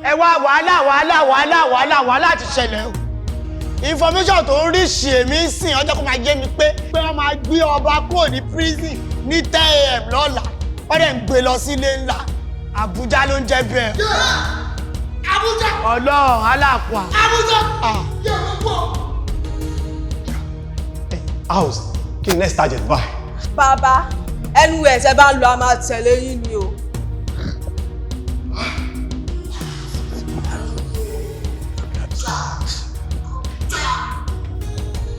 Ẹ wá wàhálà ti ṣẹlẹ̀ o. Information tó ń rí ṣì èmi sìn ọjọ́ kó máa yé mi pé wọ́n máa gbé ọba kúrò ní prison ní 10 AM lọ́la wọ́n dẹ̀ ń gbé lọ sílé ńlá Àbújá ló ń jẹ́ bẹ́ẹ̀. Àbújá. Ọlọ́run aláàpá. Àbújá. Yẹ̀rọ pọ̀. House, kí ni next target báyìí? Bàbá, ẹnu ẹ̀sẹ̀ bá ń lọ a máa tẹ̀lé yín ni o.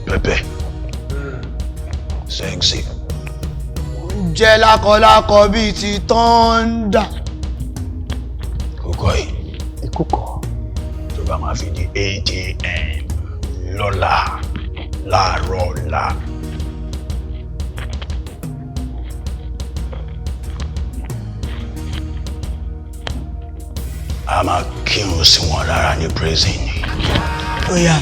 Pepe. Sexy. Jẹ́ lákọlákọ bíi ti tọ́ndà. Kókó yìí. Ìkókó. Tó bá máa fi di 8 AM lọ́la láàárọ̀ ọ̀la. A máa kírun sí wọn lára ní prison ni. Ó yá.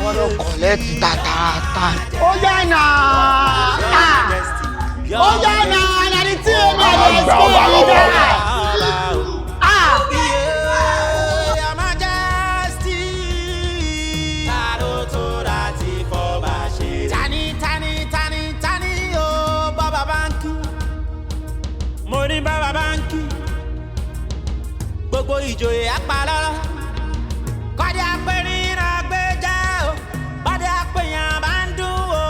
Ọ̀rọ̀ kọ̀lẹ́tì tàtàtà. Ó yá náà. Ó yá náà. Nàní tí ó máa lọ sí ìdá. Mo ní bàbá báńkì gbogbo ìjòyè apalọ́lọ́ kọ́dé apẹ̀rin àgbéjà o kọ́dé apẹ̀yàn bá ń dún o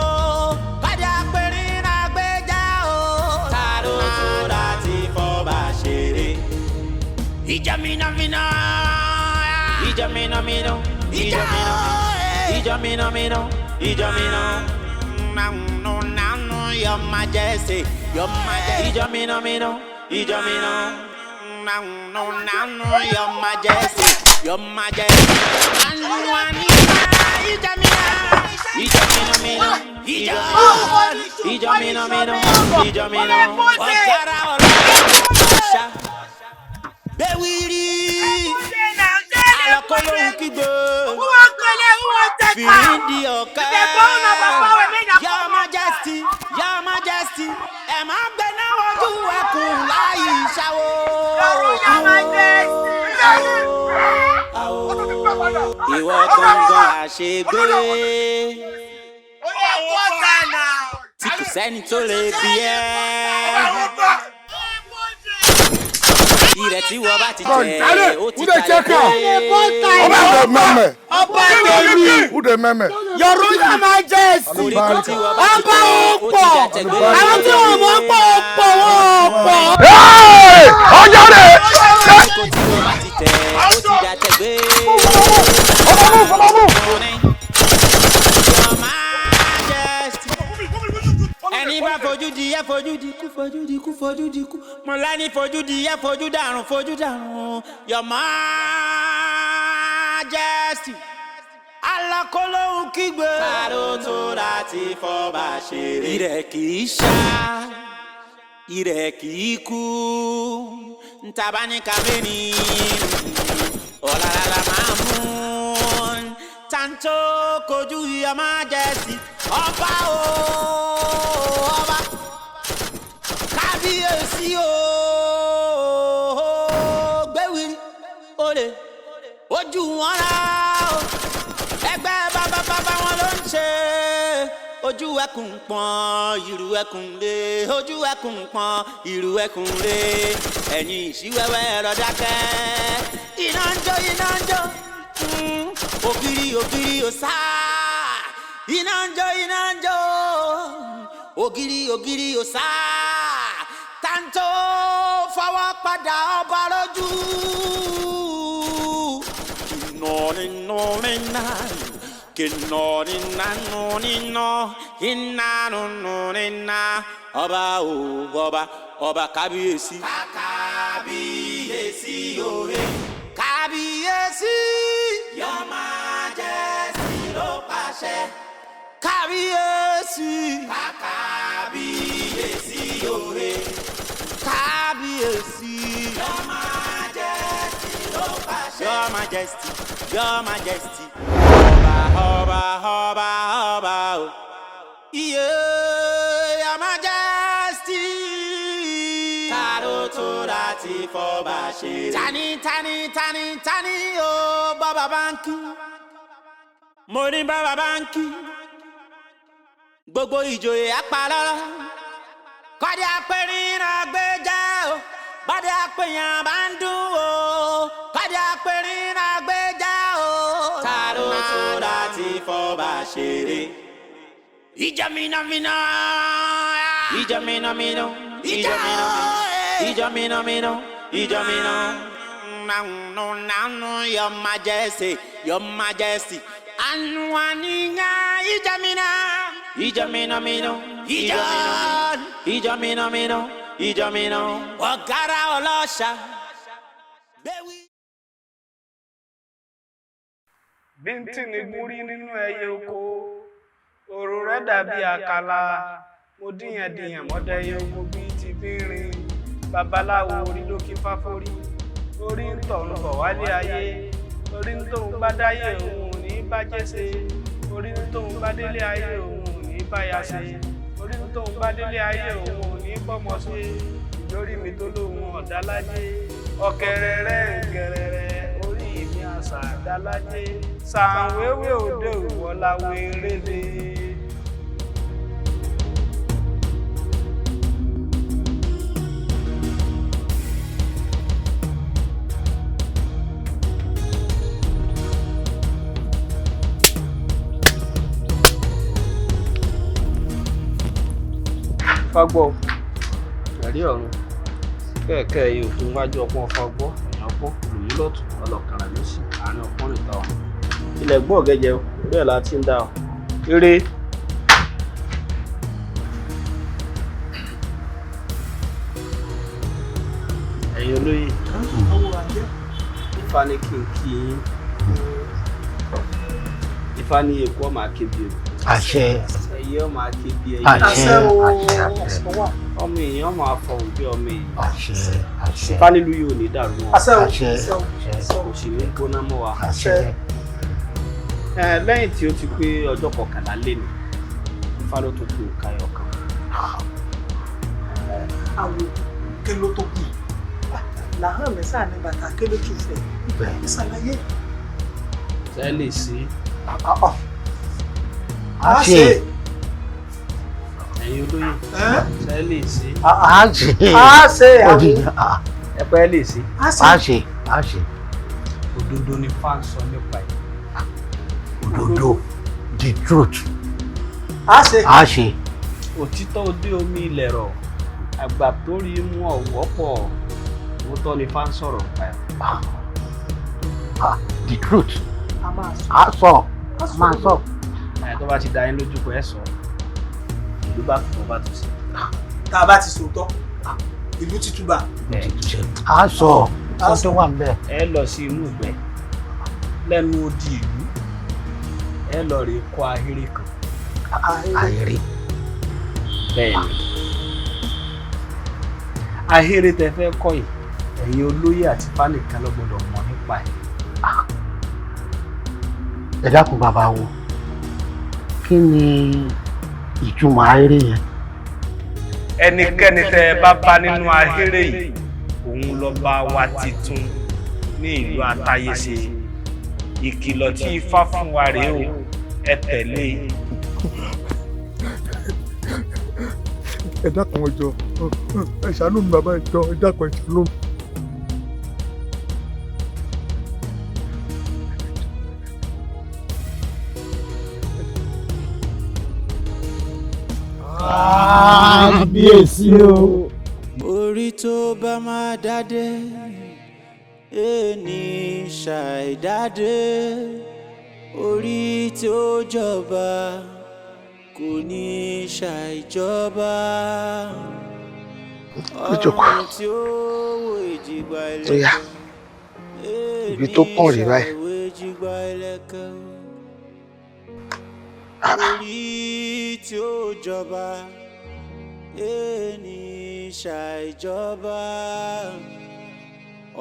kọ́dé apẹ̀rin àgbéjà o ta ló tó láti fọba ṣeré. Ìjọ mìnàmìnà ìjọ mìnàmìnà ìjọ mìnàmìnà ìjọ mìnà Your Majesty, Your Majesty, Your Majesty, Your Majesty, Your Majesty. Your Majesty, Your Majesty, ẹ má gbé náà wojú ẹkùn láì ṣàwó. Ìwọ gangan àṣegbé. Tí kò sẹ́ni tó lè bí ẹ́. Ìrẹ̀ tí wọ́n bá ti jẹ́ ó ti kalẹ̀ pé. Ọba tèmi. Your Royal Majesty. Ọba ó pọ̀. Àwọn tí wọ́n ọjà rẹ̀. Ẹni bá fojú di ẹ fojú di kú fojú di kú fojú di kú mọ̀lá ní fojú di ẹ fojú dàrún Your Majesty alákòlóhùn kígbe. Tàdó tó láti fọba ṣeré. Ìrẹ̀ kì í ṣá ìrẹ̀ kì í kú ntàbá ní kàmẹ́ni ọ̀làlàlà máa mú tanto kojú Your Majesty ọba o ọba kábíyèsí o gbẹ̀wìrì olè ojú wọn rà o ẹgbẹ́ bàbá wọn ló ń ṣe ojú ẹkùn pọ́n ìrù ẹkùn lé ojú ẹkùn pọ́n ìrù ẹkùn lé ẹ̀yìn ìṣíwẹ́wẹ́ ẹ̀rọ dákẹ́ iná ń jó ògiri òsá iná ń jó ògiri òsá tanto fọwọ́ padà ọba lójú. Ọba kábíyèsí. Kábíyèsí òhe. Kábíyèsí. Your Majesty ló pàṣẹ. Kábíyèsí. Kábíyèsí òhe. Kábíyèsí. Your Majesty ló pàṣẹ. Your Majesty. Your Majesty. Ọba o. Your Majesty. Tàdó tó láti fọba ṣeré. Tani o bàbá báńkì. Mo ní bàbá báńkì. Gbogbo ìjòyè apalọ́lọ́. Kọ́dé apẹ̀rin àgbéjà o. Bọ́dé apẹ̀yàn bá ń dún o. Kọ́dé apẹ̀rin àgbéjà o. Tàdó tó láti fọba ṣeré. Ìjọ mìíràn. Your Majesty. Anuaniga Ijamina. Ọ̀gára ọlọ́ṣà. Bíntín ni gúrí nínú ẹyẹ oko, òrò rẹ̀ dàbí àkàlà, mo díyàn mọ́dẹ́yẹ oko bíi ti bínrin, babaláwo orí ló kí fáforí, orí ń tọ̀ ń bọ̀ wálé ayé, orí ń tóun bá dáyé òun ò ní bájẹ́ ṣe, orí ń tóun bá délé ayé òun ò ní báyà ṣe, orí ń tóun bá délé ayé òun ò ní bọ́mọ ṣe, lórí mi tó lóun ọ̀dá lájé, ọ̀kẹ́rẹ́ rẹ̀ ń gẹ̀rẹ̀rẹ̀. Àṣà dálájé sàǹwéwé òde ìwọláwé rélé. Fagbọ́ ẹ̀rí ọ̀run kẹ̀kẹ́ yìí ò tó wájú ọpọ́n fagbọ́ èèyàn pọ́n lòyún lọ́tún ọlọ́kàrà lọ́sì àárín ọpọ́n nìta ọ̀ ilẹ̀ gbọ́ gẹ́gẹ́ bẹ́ẹ̀ la ti ń dá ọ eré. ẹ̀yin olóyè Ifá ní kí n kí yín Ifá ní èkó ọmọ akébi o. Àṣẹ. Ẹyẹ ọmọ akébi ẹyẹ. Àṣẹ ọmọ èèyàn máa fọhùn bí ọmọ èèyàn. Àṣẹ. Ifá nílùú yìí ò ní dàrú wọn. Àṣẹ. Kò sì ní gbóná mọ́ wa. Àṣẹ. Lẹ́yìn tí ó ti pé ọjọ́ 11 lénìí Ifá ló tún kù káyọ̀ kan. Àwọn kí ló tó kù? Làhán mi sáà ní bàtà kí ló tún fẹ́? Bẹ́ẹ̀ ni ṣàlàyé. Ṣé lè ṣe? A ṣe. Ẹ̀yin olóyè ṣé lè ṣe? A ṣe àwọn. Ẹ̀pẹ́ lè ṣe? A ṣe. Òdodo ni Ifá ń sọ nípa ẹ̀. Òdodo, the truth. A ṣe. Òtítọ́ òde omi ilẹ̀ rọ̀. àgbà tó rí mú ọ̀wọ́ pọ̀ mo tọ́ ni fáń sọ̀rọ̀ pa ẹ̀. The truth a sọ máa sọ. ẹ̀ tó bá ti da yín lójú pé ẹ sọ ìlú bá kú bá tún sí. tá a bá ti sòótọ́ ìlú ti túbà. a sọ ọ tó wà ń bẹ. ẹ lọ sí inú ìgbẹ́ lẹ́nu odi ìlú ẹ lọ rè kọ́ ahéré kan. ahéré. bẹ́ẹ̀ ni ahéré tẹ fẹ́ kọ́ yìí ẹ̀yin olóyè àti fánìkan ló gbọ́dọ̀ mọ̀ nípa ẹ̀. ẹ dákun bàbá wo kí ni ìtumọ̀ ahéré yẹn. ẹnikẹ́ni tẹ́ ẹ bá bá nínú ahéré yìí òun lọ́ba wa titun ní ìlú àtayéṣe ìkìlọ̀ tí ifá fún wa rèé o ẹ tẹ̀lé. ẹ dákun ẹ jọ̀ọ́ ẹ ṣàánú mi bàbá ẹ jọ̀ọ́ ẹ dákun ẹ ṣàánú mi. kábíyèsí o. orí tó bá máa dádé ẹni ṣàìdádé orí tí ó jọba kò ní ṣàìjọba ọ̀run tí ó wò ìjìgbà ilẹ̀kẹ̀ ibi tó kàn rí báyìí. orí tí ó jọba ẹni ṣàìjọba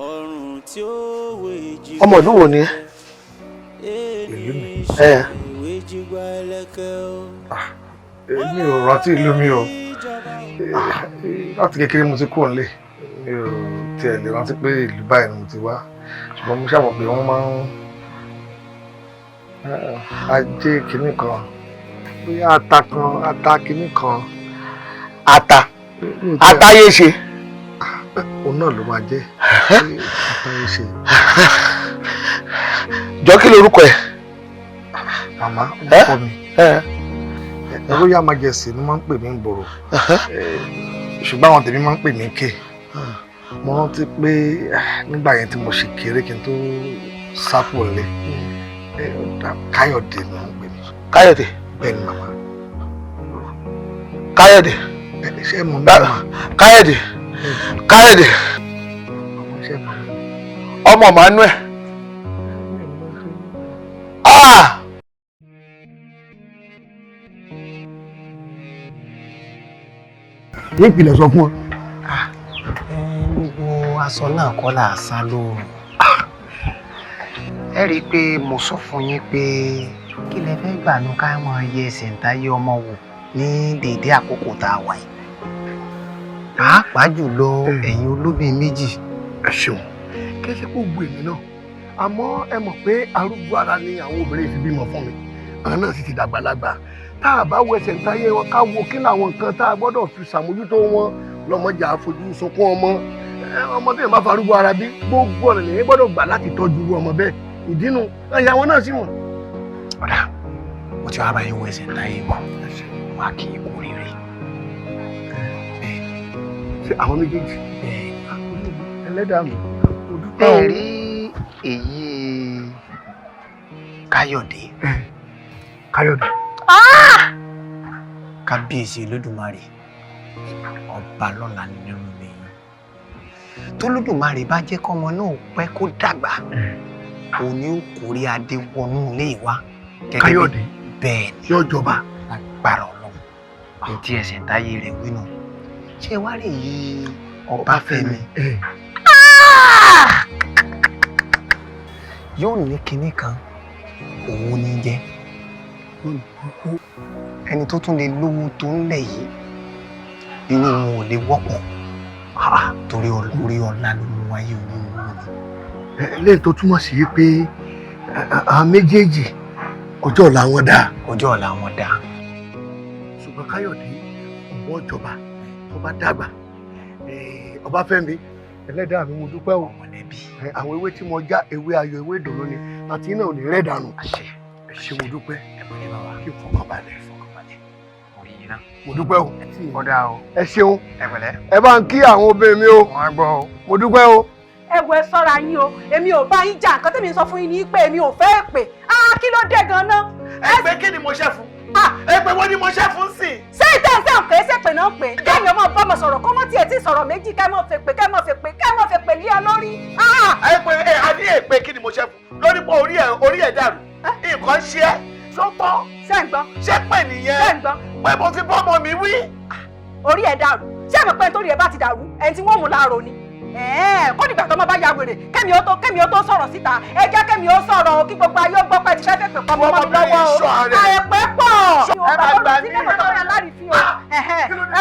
ọ̀run tí ó wò ìjìgbà ọmọ ìlú wo ni ẹ. ìlú mi. èmi ò rántí ìlú mi o láti kékeré mo ti kúrò nílé mi ò tiẹ̀ lè rántí pé ìlú báyìí ni mo ti wá ṣùgbọ́n mo ṣàmọ̀ pé wọ́n máa ń ajé kìíní kan bóyá ata kìíní kan atayé ṣe òun náà ló máa jẹ́ atayé ṣe. jọ kí lorúkọ ẹ. màmá orúkọ mi Royal Majesty ni wọ́n ń pè mí ń gbòòrò ṣùgbọ́n àwọn tèmi máa ń pè mí ké mo rántí pé nígbà yẹn tí mo ṣe kéré kí n tó sápò lé Káyọ̀dé ni wọ́n ń pè mí. Káyọ̀dé. bẹ́ẹ̀ ni màmá. Káyọ̀dé. ṣé mo ń bá Káyọ̀dé. Káyọ̀dé. ọmọ Manuel. ní ìpìlẹ̀ sọ fún ọ. gbogbo aṣọ náà kọ́ là á sá lóòrùn. ẹ rí i pé mo sọ fún yín pé kí lẹ fẹ́ gbà ní ká máa yẹ ẹsẹ̀ ń táyé ọmọ wò ní déédé àkókò tá a wà yìí. pàápàá jùlọ ẹ̀yin olóbìn méjì. ẹ ṣeun kẹsẹ̀ kó gbé mi náà àmọ́ ẹ mọ̀ pé arúgbó ara ni àwọn obìnrin fi bímọ fún mi àwọn náà sì ti dàgbàlagbà tá a bá wọ ẹsẹ̀ ń táyé wọn ká wo kí làwọn nǹkan tá a gbọ́dọ̀ fi ṣàmójútó wọn lọ́mọjà àfojú sunkún ọmọ tí yẹn bá farúgbó ara bí gbogbo ọ̀nà lèyìn gbọ́dọ̀ gbà láti tọ́jú ọmọ bẹ́ẹ̀ ìdínú ẹ̀yà wọn náà sì wọ̀n. ọ̀dà mo ti wá bá yín wọ ẹsẹ̀ ń táyé wọn wá kí n kú rírì. ṣé àwọn méjèèjì ẹlẹ́dàá mi. ẹ rí èyí Káyọ̀dé. Káyọ̀dé. kábíyèsí Olódùmarè ọba lọ́la nínú mi tólódùmarè bá jẹ́ kọ́mọ náà pẹ́ kó dàgbà òní ò kórè adé wọnú ilé wa. Káyọ̀dé bẹ́ẹ̀ ni yóò jọba agbára Ọlọ́run ní tí ẹsẹ̀ táyé rẹ̀ wínú ṣé wá rí yìí Ọbáfẹ́mi yóò ní kinní kan òun ní jẹ́ ẹni tó tún lè lówó tó ń lẹ̀ yìí inú wọn ò lè wọ́pọ̀ torí orí ọlá ló mú wáyé owó ni. lẹ́yìn tó túmọ̀ sí pé àwọn méjèèjì ọjọ́ ọ̀la wọn dáa. ọjọ́ ọ̀la wọn dáa. ṣùgbọ́n Káyọ̀dé òun ọjọba tó bá dàgbà Ọbáfẹ́mi ẹlẹ́dàá mi mo dúpẹ́ o àwọn ewé tí mo já ewé ayọ̀ ewé ìdùnnú ni àti iná ò ní rẹ̀ dànù. ẹ ṣé mo dúpẹ́ kí n fọkàn balẹ̀. jiná. mo dúpẹ́ o. ọ̀dà o. ẹ ṣeun. ẹ pẹ̀lẹ́. ẹ bá ń kí àwọn obìnrin mi o. wọ́n á gbọ́ o. mo dúpẹ́ o. ẹ wo ẹ ṣọ́ra yín o èmi ò bá yín jà nǹkan tẹ́mi sọ fún yín ní pé èmi ò fẹ́ èpè kí ló dé gan-an. èpè kí ni mo ṣe fún. èpè wo ni mo ṣe fún sí. ṣé ìtẹ̀sẹ̀ òkè ṣèpè náà pé kẹ́mi ọmọ bọ́mọ sọ̀rọ̀ kó mọ́ tiẹ̀ tí sọ̀rọ̀ méjì kẹ́mọ́ fèpè lé ọ lórí. àní èpè kí ni mo ṣe fún lórí pé orí ẹ̀ dàrú nǹkan ṣe é sọ́tọ̀. sẹ́ǹgbọ́n. ṣé pè nìyẹn. sẹ́ǹgbọ́n. pé mo ti bọ́mọ mi wí. orí ẹ̀ dàrú ṣé àmọ́ pé nítorí ẹ̀ bá ti dàrú ẹni tí wọ́n mú láàárọ̀ ni. kó dìgbà tó máa bá ya wèrè kẹ́mi ó tó sọ̀rọ̀ síta ẹ jẹ́ kẹ́mi ó sọ̀rọ̀ kí gbogbo ayé ó gbọ́ pé ti fẹ́ fẹ́ pọ̀ mọ́ mi lọ́wọ́ o. àìpẹ́ pọ̀. ẹ má gbà mí. ẹ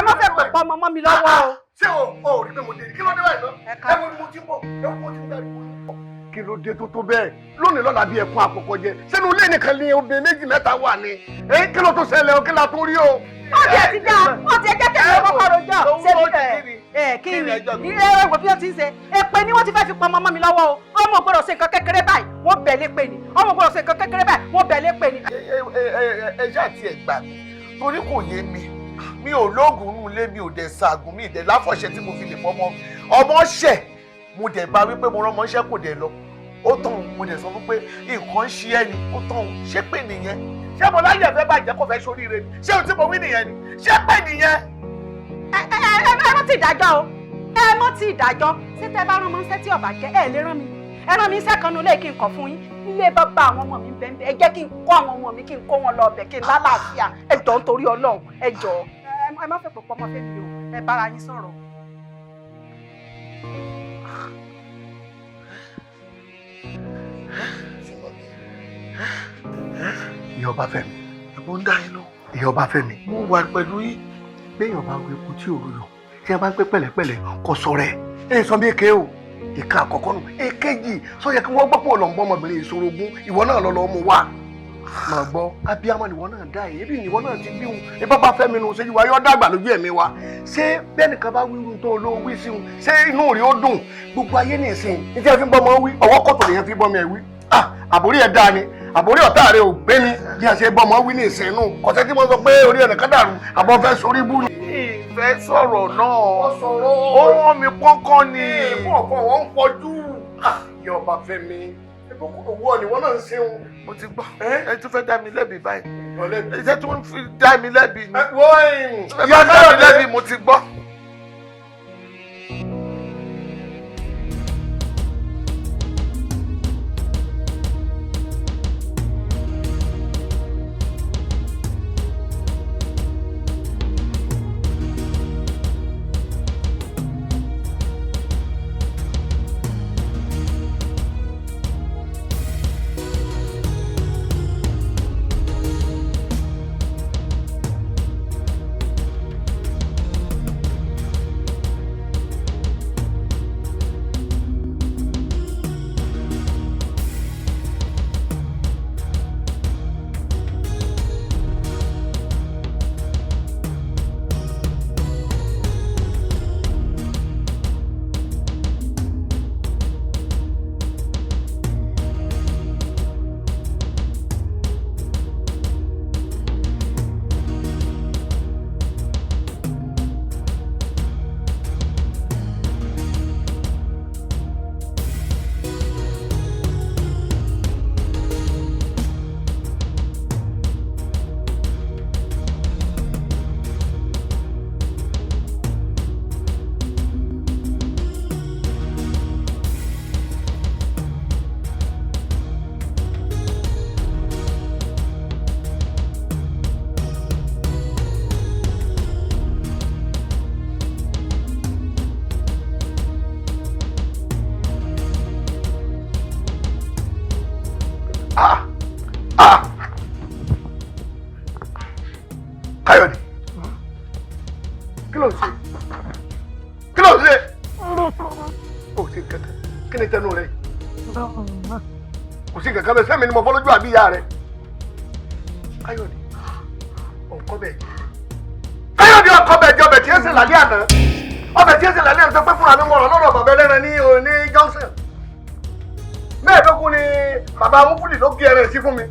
má fẹ́ pọ̀ mọ́ mi lọ́wọ́ o. ṣé o rí pé mo dé kí ló dé báyìí náà ẹ wo ni mo ti bọ̀ ẹ wo mo ti bẹ̀rẹ̀ kí ló dé tó bẹ́ẹ̀ lónìí lọ́la bí ẹ̀kún àkọ́kọ́ jẹ sẹ́nu ilé nìkan ni obìnrin méjì mẹ́ta wà ní kí ló tó ṣẹlẹ̀ o kí la tó rí o. ó ti dá ó ti ẹjẹ́ tẹ̀lé ọkọ̀ rojọ́ ṣé kí ni ilé ẹ̀wọ̀ bí ó ti ń ṣe èpè ni wọ́n ti fẹ́ fi pọn ọmọ mi lọ́wọ́ o ọmọ gbọ́dọ̀ ṣe nǹkan kékeré báyìí wọ́n bẹ̀ lé pè ní ọmọ gbọ́dọ̀ ṣe nǹkan kékeré báyìí wọ́n bẹ̀ lé pè ní. ẹ ṣáà tiẹ̀ gbà mí torí kò yé mi ò lóògùn nù lé mi ò dẹ̀ ṣàgùn mi ìdẹ̀ láfọ̀ṣẹ́ tí mo fi lè fọmọ ọmọ ṣẹ̀ mo dẹ̀ bá wípé mo rán ọmọ ṣẹ́ kò dẹ̀ lọ ó tán mo dẹ̀ sọ fún pé nǹkan ṣe ẹ́ ni ó tán ṣé pé nìyẹn ṣé mo láyé ẹ̀fẹ́ bàjẹ́ kò fẹ́ ṣoríire ni ṣé o tí mo wí nìyẹn ni ṣé pé nìyẹn. ẹ mọ́ ti ìdájọ́ o ẹ mọ́ ti ìdájọ́ ṣé tẹ bá rán ọmọ ṣẹ́ tí ọ̀bà jẹ́ ẹ lè rán mi ẹ rán mi iṣẹ́ kan nulẹ̀ kí n kọ̀ fún yín ilé bàbá àwọn ọmọ mi bẹ́ẹ̀ ẹ jẹ́ kí n kó àwọn ọmọ mi kí n kó wọn lọ ọbẹ̀ kí n lálàáfíà ẹ jọ̀ọ́ nítorí Ọlọ́run ẹ jọ̀ọ́ ẹ má fẹ́ pọ̀ pọ̀ ọmọ fẹ́ mi o ẹ bára yín sọ̀rọ̀. ìyá Ọbáfẹ́mi. ẹ̀bùn ń dá yín lọ. ìyá Ọbáfẹ́mi. mo wà pẹ̀lú yín. béèyàn bá wo epo tí òru yọ tí a bá ń pẹ́ pẹ̀lẹ́pẹ̀lẹ́ kò sọ rẹ̀ ẹ̀ sọ bí èké o ìka àkọ́kọ́ nù èkejì sọ yẹ kí wọ́n gbọ́ pé ọ̀lọ́ngbọ́n ọmọbìnrin ìṣòro ogún ìwọ náà lọ́ọ́ mú wá máa gbọ́ abiyamọ nìwọ náà dá yìí ebi nìwọ náà ti bí wọn ẹ bá Fẹ́mi nù ṣe wáyọ dàgbà lójú ẹ̀mí wa ṣé bẹ́ẹ̀ nìkan bá wí irun tó olówó wí sí wọn ṣé inú rí ó dùn gbogbo ayé nìsín ní tí ẹ fi ń bọ́mọ wí ọwọ́ kọ́tò lèyàn fi bọ́mọ ẹ wí àbórí ẹ̀ dáa ni àbórí ọ̀tá rẹ̀ ò gbé ni bí a ṣe bọ́mọ wí ní ìsìn inú kọ̀tẹ́ tí mo sọ pé orí ẹ̀ nìkan dàrú àbọ̀ fẹ́ sórí bú ni. ìfẹ́ sọ̀rọ̀ náà ó rán mi pọ́nkán ni. ìfọ̀fọ̀ wọn ń pọ̀jù ìyá Ọbáfẹ́mi owó ni wọ́n náà ń ṣe wọn. mo ti gbọ́ ẹ tún fẹ́ dá mi lẹ́bi báyìí ẹ tún fi dá mi lẹ́bi ni ẹ bá dá mi lẹ́bi mo ti gbọ́. Kayode kí ló ń ṣe kí ló ń ṣe kò sí kankan kí ni tẹnu rẹ kò sí kankan bẹ́ẹ̀ sẹ́mi ni mo fọ́ lójú àbí ìyá rẹ Kayode ọkọ bẹ́ẹ̀ Kayode ọkọ bẹ́ẹ̀ jẹ ọbẹ̀ tí ẹ ṣe lálẹ́ àná ọbẹ̀ tí ẹ ṣe lálẹ́ àná tó pé fúnra mi mọ̀ ọ́ lọ́dọ̀ bàbá ẹlẹ́ran ní Johnson mẹ́ẹ̀ẹ́dógún ni bàbá amúfúlì ló gé ẹran sí fún mi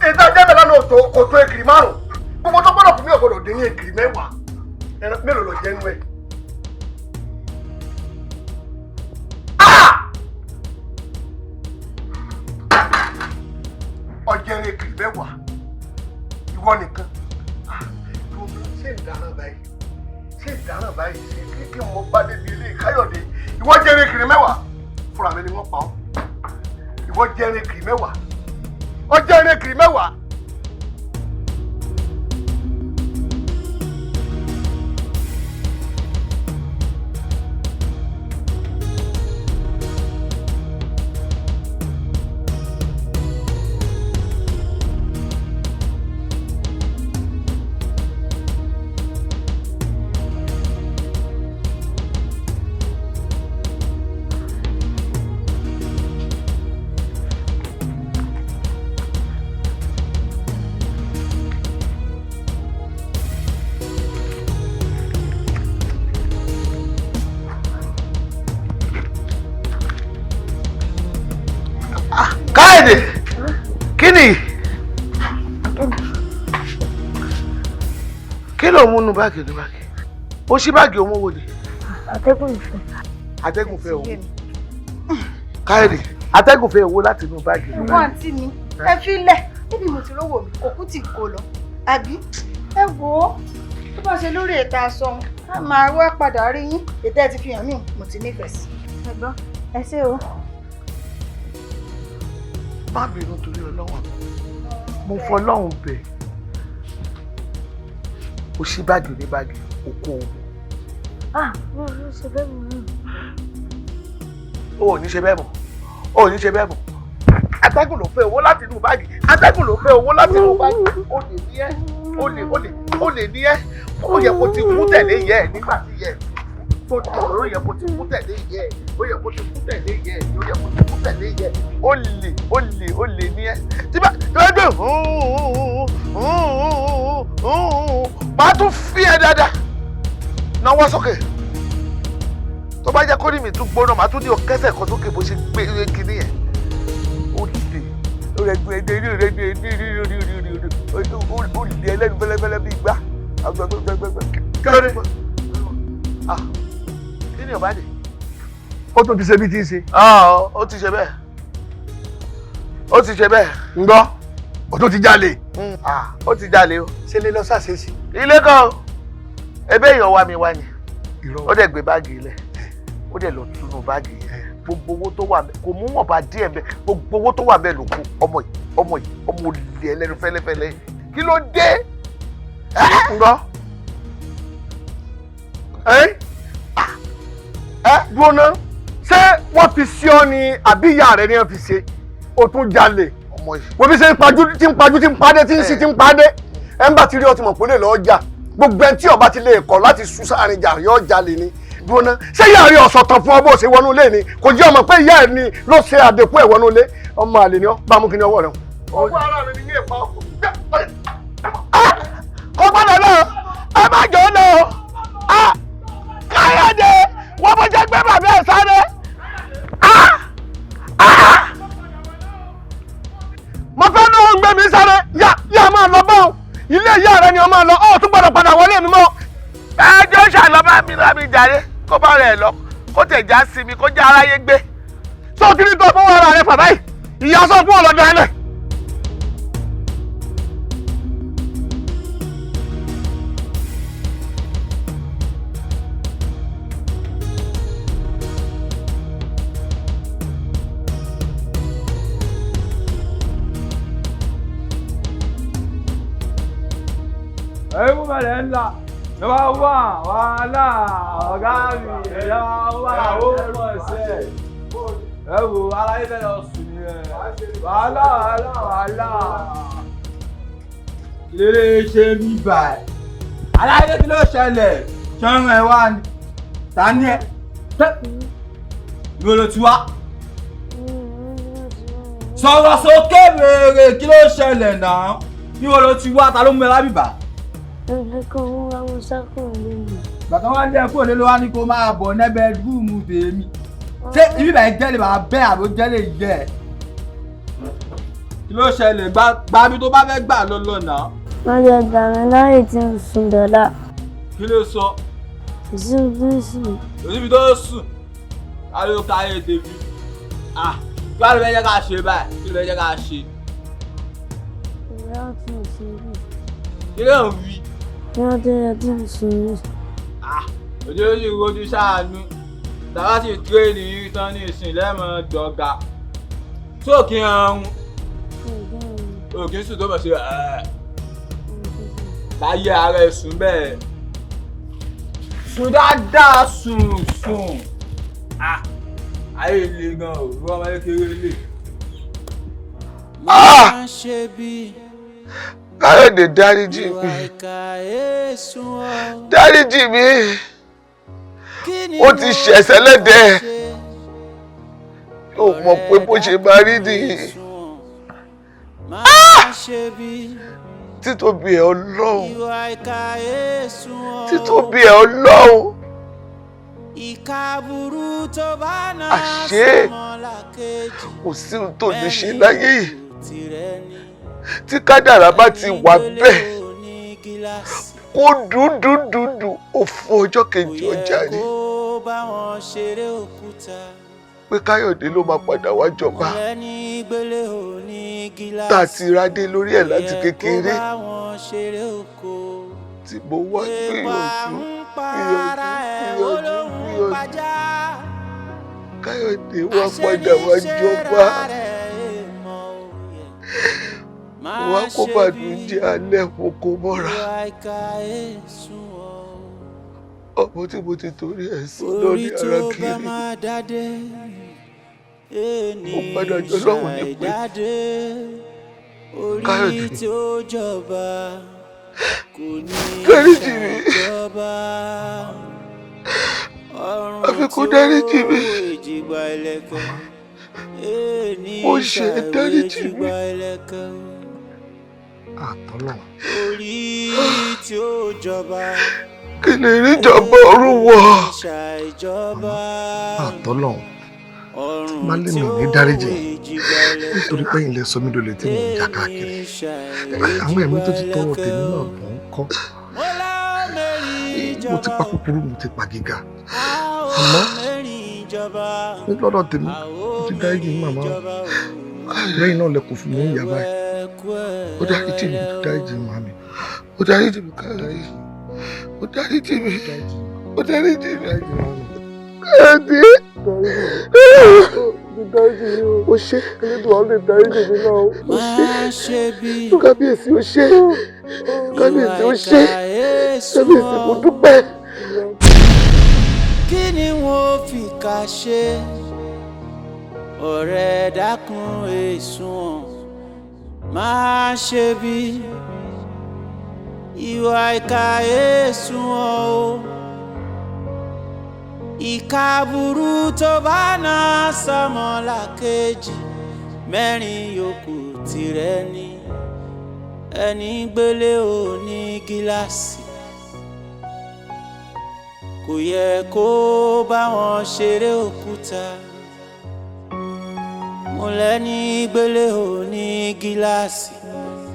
ìta jẹ́bẹ̀ lánàá kò tó ekiri márùn gbogbo tó gbọ́dọ̀ fún mi ò gbọ́dọ̀ dín ní èkìrì mẹ́wàá ẹran mélòó lọ jẹ́ nú ẹ̀. ọjẹ́ èkìrì mẹ́wàá ìwọ nìkan ṣé ìdáná báyìí ṣé kí mo bá débi ilé Káyọ̀dé ìwọ jẹ́ èkìrì mẹ́wàá fúnra mi ni wọ́n pa ọ́ ìwọ jẹ́ èkìrì mẹ́wàá ọjẹ́ èkìrì mẹ́wàá. Kí ló mú nú báàgì ní báàgì? Ó ṣí báàgì ọmọ wo ni? Atẹ́gùn ìfẹ́. Atẹ́gùn fẹ́ owó. Káyọ̀dé, atẹ́gùn fẹ́ owó láti inú báàgì. Ìwọ àǹtí mi, ẹ fi lẹ̀, níbi mo ti rówó mi, kò kú tí kò lọ. Àbí ẹ wò ó, tó bá ṣe lórí ètò aṣọ, a máa wá padà rí yín. Ètò ẹ ti fi hàn mí, mo ti nífẹ̀ẹ́ sí. Ẹ gbọ́, ẹ ṣé o. Má bínú torí Ọlọ́run. Mo fọlọ́run bẹ̀. O ṣí báàgì ní báàgì, o kó o. Mo ò ní ṣe bẹ́ẹ̀ mọ́. O ò ní ṣe bẹ́ẹ̀ mọ́. O ò ní ṣe bẹ́ẹ̀ mọ́. Atẹ́gùn ló fẹ́ owó láti inú báàgì. Atẹ́gùn ló fẹ́ owó láti inú báàgì. O lè ní ẹ́. O lè ní ẹ́. Ó yẹ kó ti kú tẹ̀lé yẹ ẹ̀ nígbà tí yẹ ẹ̀. Ó yẹ kó ti kú tẹ̀lé yẹ ẹ̀. Ó yẹ kó ti kú tẹ̀lé yẹ ẹ̀. Ó yẹ kó ti kú tẹ̀lé yẹ ẹ̀. O lè ní ẹ́. Tí bá dé máa tún fi ẹ dáadáa. Náwó sókè. Tó bá jẹ́ kó ní mi tún gbóná, màá tún ní ọ̀kẹ́sẹ̀ kan sókè bó ṣe gbé kíní yẹn. Ó lè ẹlẹ́nu fẹ́lẹ́fẹ́lẹ́ bí gbá. Kí ló dé? Kí ni ọ̀bá dé? Ó tún ti ṣe bí ti ń ṣe. Ó ti ṣe bẹ́ẹ̀. Ó ti ṣe bẹ́ẹ̀. Ń gbọ́, ó tún ti jalè. Ó ti jalè o. Ṣé ilé lọ ṣàṣe sí? Ilé kan o. Ebe èèyàn wá mi wá ni. Ó dẹ̀ gbé báàgì ilẹ̀. Ó dẹ̀ lọ túnú báàgì yẹn. Gbogbo owó tó wà bẹ́ẹ̀ kò mú wọn bá díẹ̀ bẹ́ẹ̀. Gbogbo owó tó wà bẹ́ẹ̀ ló kú. Ọmọ olè ẹlẹ́nu fẹ́lẹ́fẹ́lẹ́. Kí ló dé? Ń gbọ́. Dúró ná. Ṣé wọ́n fi sí ọ ni àbí ìyá rẹ ni wọ́n fi ṣe? O tún jalè. Wọ́n fi ṣe ń pajú tí ń padé tí ń sí tí ń padé. Ẹ ń bá ti rí ọtí mọ̀ pé lè lọ́ọ́ jà. Gbogbo ẹni tí ọba ti lè kọ̀ láti sùn sáàrin jà yóò jalè ni. Dúró ná. Ṣé ìyá rẹ ọ̀sọ̀ tán fún ọ bó ṣe wọnú ilé ni? Kò jẹ́ ọmọ pé ìyá ẹ ni ló ṣe àdékù ẹ̀ wọnú ilé. Ọmọ àlè ni ọ́ bá mú kí ni ọwọ́ rẹ. Ọwọ́ ara rẹ ni ní ìpa ọkọ̀. Kò gbọ́dọ̀ lọ. Ẹ má jọ lọ. Káyọ̀dé wọ́n bó jẹ́ gbé bàbá ẹ̀ sáré. Mo fẹ́ náà gbé mi sáré. Yá máa lọ bọ́ọ̀. Ilé ìyá rẹ ni o máa lọ. Ó tún gbọ́dọ̀ padà wọlé mi mọ́. Ẹjọ́ ṣàlọ́bà mi lábí jàre. Kó bá rẹ̀ lọ. Kó tẹ̀já sí mi. Kó jẹ́ aráyé gbé. Sọ kí ni tó fọwọ́ ara rẹ bàbá yìí? Ìyá sọ fún ọlọ́dọ̀ ẹlẹ̀. Ẹ̀rú mẹ́lẹ̀ ńlá, ìjọba wà, wàhálà, ọ̀gá mi, ìjọba wà, ó mọ̀ ṣẹ́. Ẹ̀rù aláyé fẹ́ lọ sùn ní ẹ̀. Wàhálà. Lérè ṣe mí báyìí. Aláyé kí ló ṣẹlẹ̀? Ṣọ́run ẹ̀ wá ní. Ta ni ẹ? Ìwọ ló ti wá. Sọ̀rọ̀ sókè wèrè kí ló ṣẹlẹ̀ náà? Ìwọ ló ti wá, ta ló mú ẹ lábìbà? Bàtà wọn lé ẹkú òlé ló wá ní kó máa bọ̀ nẹ́bẹ̀ rúùmù tèmi. Ṣé ibi bàá jẹ́ lè bàá bẹ́ àbó jẹ́ lè yẹ? Kí ló ṣẹlẹ̀? Gba bí tó bá fẹ́ gbà lọ́lọ́ náà. Má jẹ́ gbà mí láyè tí ń sùn dọ́là. Kí ló sọ? Ìsìn tó sùn. Òsibí tó sùn. A ló ka ayé tèmi. Kí wàá ló fẹ́ jẹ́ ká ṣe báyìí? Kí ló fẹ́ jẹ́ ká ṣe? Ìyá tí ń sùn rí. Kí ló ń wí? Ìyá tó yẹ tí ń sùn rí. Òjò ló sì rojú ṣáàánú. Tàbá sì tírèènì yìí tán ní ìsìn lẹ́mọ̀ dọ̀gà. Tó kí n rún. Òkè sùn tó mọ̀ sí láyé ara ẹ̀ sùn bẹ́ẹ̀. Sùn dáadáa sùn. Ayé ilé gan o, ìwọ ọmọ kékeré lè. Kayode dáríjì mi. Dáríjì mi. Ó ti ṣẹ̀ṣẹ̀ lẹ́dẹ̀ẹ́. Yóò mọ̀ pé bó ṣe máa rí nìyí. Títóbi ẹ̀ Ọlọ́run. Títóbi ẹ̀ Ọlọ́run. Àṣé kò sí ohun tó lè ṣe láyé yìí. Tí kádàrá bá ti wà bẹ́ẹ̀, kó dùndùndùndùn ó fún ọjọ́ kejì ọjà ni. Pé Káyọ̀dé ló máa padà wá jọba. Tá a ti rádé lórí ẹ̀ láti kékeré. Tí mo wá gbìyànjú. Káyọ̀dé wá padà wá jọba. Wá kó bàdújẹ́ alẹ́ foko mọ́ra. Ọmọ tí mo ti torí ẹ̀ sọ lórí ara kiri. Mo padà jọ lọ́wọ́ ní pé Káyọ̀dé. Dáríjì mi. Àfi kó dáríjì mi. Mo ṣe dáríjì mi. Àtọ́lọ̀. Kí lè rí ìjọba ọ̀run wọ̀? Àtọ́lọ̀. Má lè mi ní dáríjì nítorí pé ilẹ̀ sọ mí dolè tí mo ń jà káàkiri. Àwọn ẹ̀mí tó ti tọwọ́ tèmi náà bọ̀ ń kọ́. Mo ti pa kúkúrú, mo ti pa gíga. Àmọ́ ní lọ́dọ̀ tèmi, mo ti dáríjì màmá o. Lẹ́yìn náà lẹ kò fún mi ní ìyá báyìí. Ó dáríjì mi, ó dáríjì màmí. Ó dáríjì mi Káyọ̀dé. Ó dáríjì mi. Ó dáríjì mi. Káyọ̀dé. O ṣé. Elédùn àwọn lè dáríjì mi náà. O ṣé. Kábíyèsí o ṣé. Kábíyèsí o ṣé. Kábíyèsí mo dúpẹ́. Kí ni wọ́n fi ká ṣe? Ọ̀rẹ́ dákun èsùn má ṣe bí. Ìwà ìkà èsùn o. Ìkà burú tó bá na sọ́mọlàkejì, mẹ́rin yòókù tirẹ̀ ni. Ẹni gbélé ò ní gíláàsì. Kò yẹ kó bá wọn ṣeré òkúta. Mo lẹ́ni gbélé ò ní gíláàsì.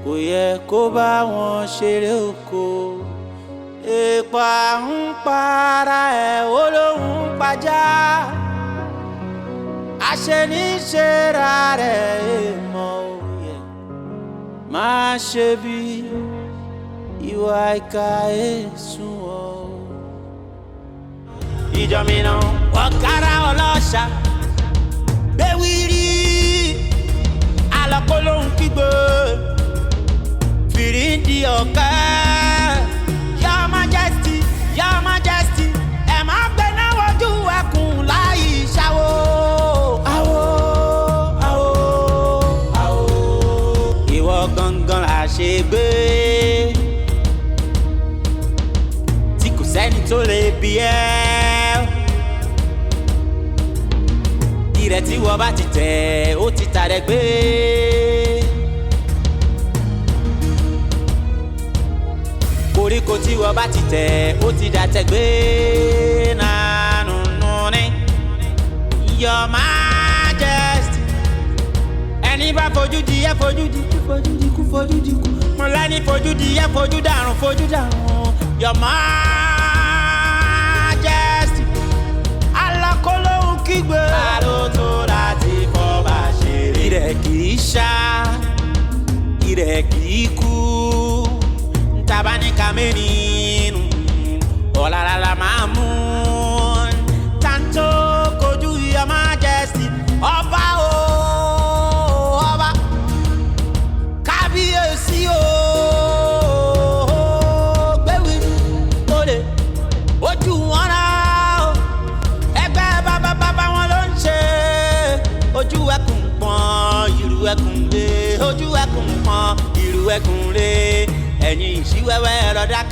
Kò yẹ kó bá wọn ṣeré oko. Èpà ń para ẹ̀ olóhùn pajá. Àṣeníṣera rẹ̀ èèmọ̀ òye. Má ṣe bí ìwà ìkà èsùn o. Ìjọmìnà ọ̀kára ọlọ́ṣà gbéwìrì alọ́kọ́ ló ń kígbe fìrídìí ọ̀kẹ́. Your Majesty, Your Majesty, ẹ má gbé náà wojú ẹkùn láì ṣàwó. Àwó, àwó, àwó. Ìwọ gangan là ṣe gbé. Tí kò sẹ́ni tó lè bí ẹ́. Ìrẹ̀ tí wọ́n bá ti tẹ̀, ó ti tàrẹ gbé. Koríko tí wọ́n bá ti tẹ̀, ó ti dàtẹ̀ gbé. Nánú ní Your Majesty. Ẹni bá fojú di ẹ fojú di, kú fojú di, kú fojú di kú. Mo lẹ́ni fojú di yẹ fojú dàrún Your Majesty. Alákòlóhùn kígbe. Àlọ́ tó láti fọba ṣeré. Ìrẹ̀ kìí ṣá, ìrẹ̀ kìí kú. Ntabani kameninu, olalala mamun. Tanto kojú Your Majesty. Ọba o, ọba. Kábíyèsí o. Gbéwì lóde. Ojú wọn rà o. Ẹgbẹ́ bàbá wọn ló ń ṣe. Ojú ẹkùn pọ́n, ìrù ẹkùn lé. Ojú ẹkùn pọ́n, ìrù ẹkùn lé. Ẹ̀yin ìṣíwẹ́wẹ́ rọ̀dá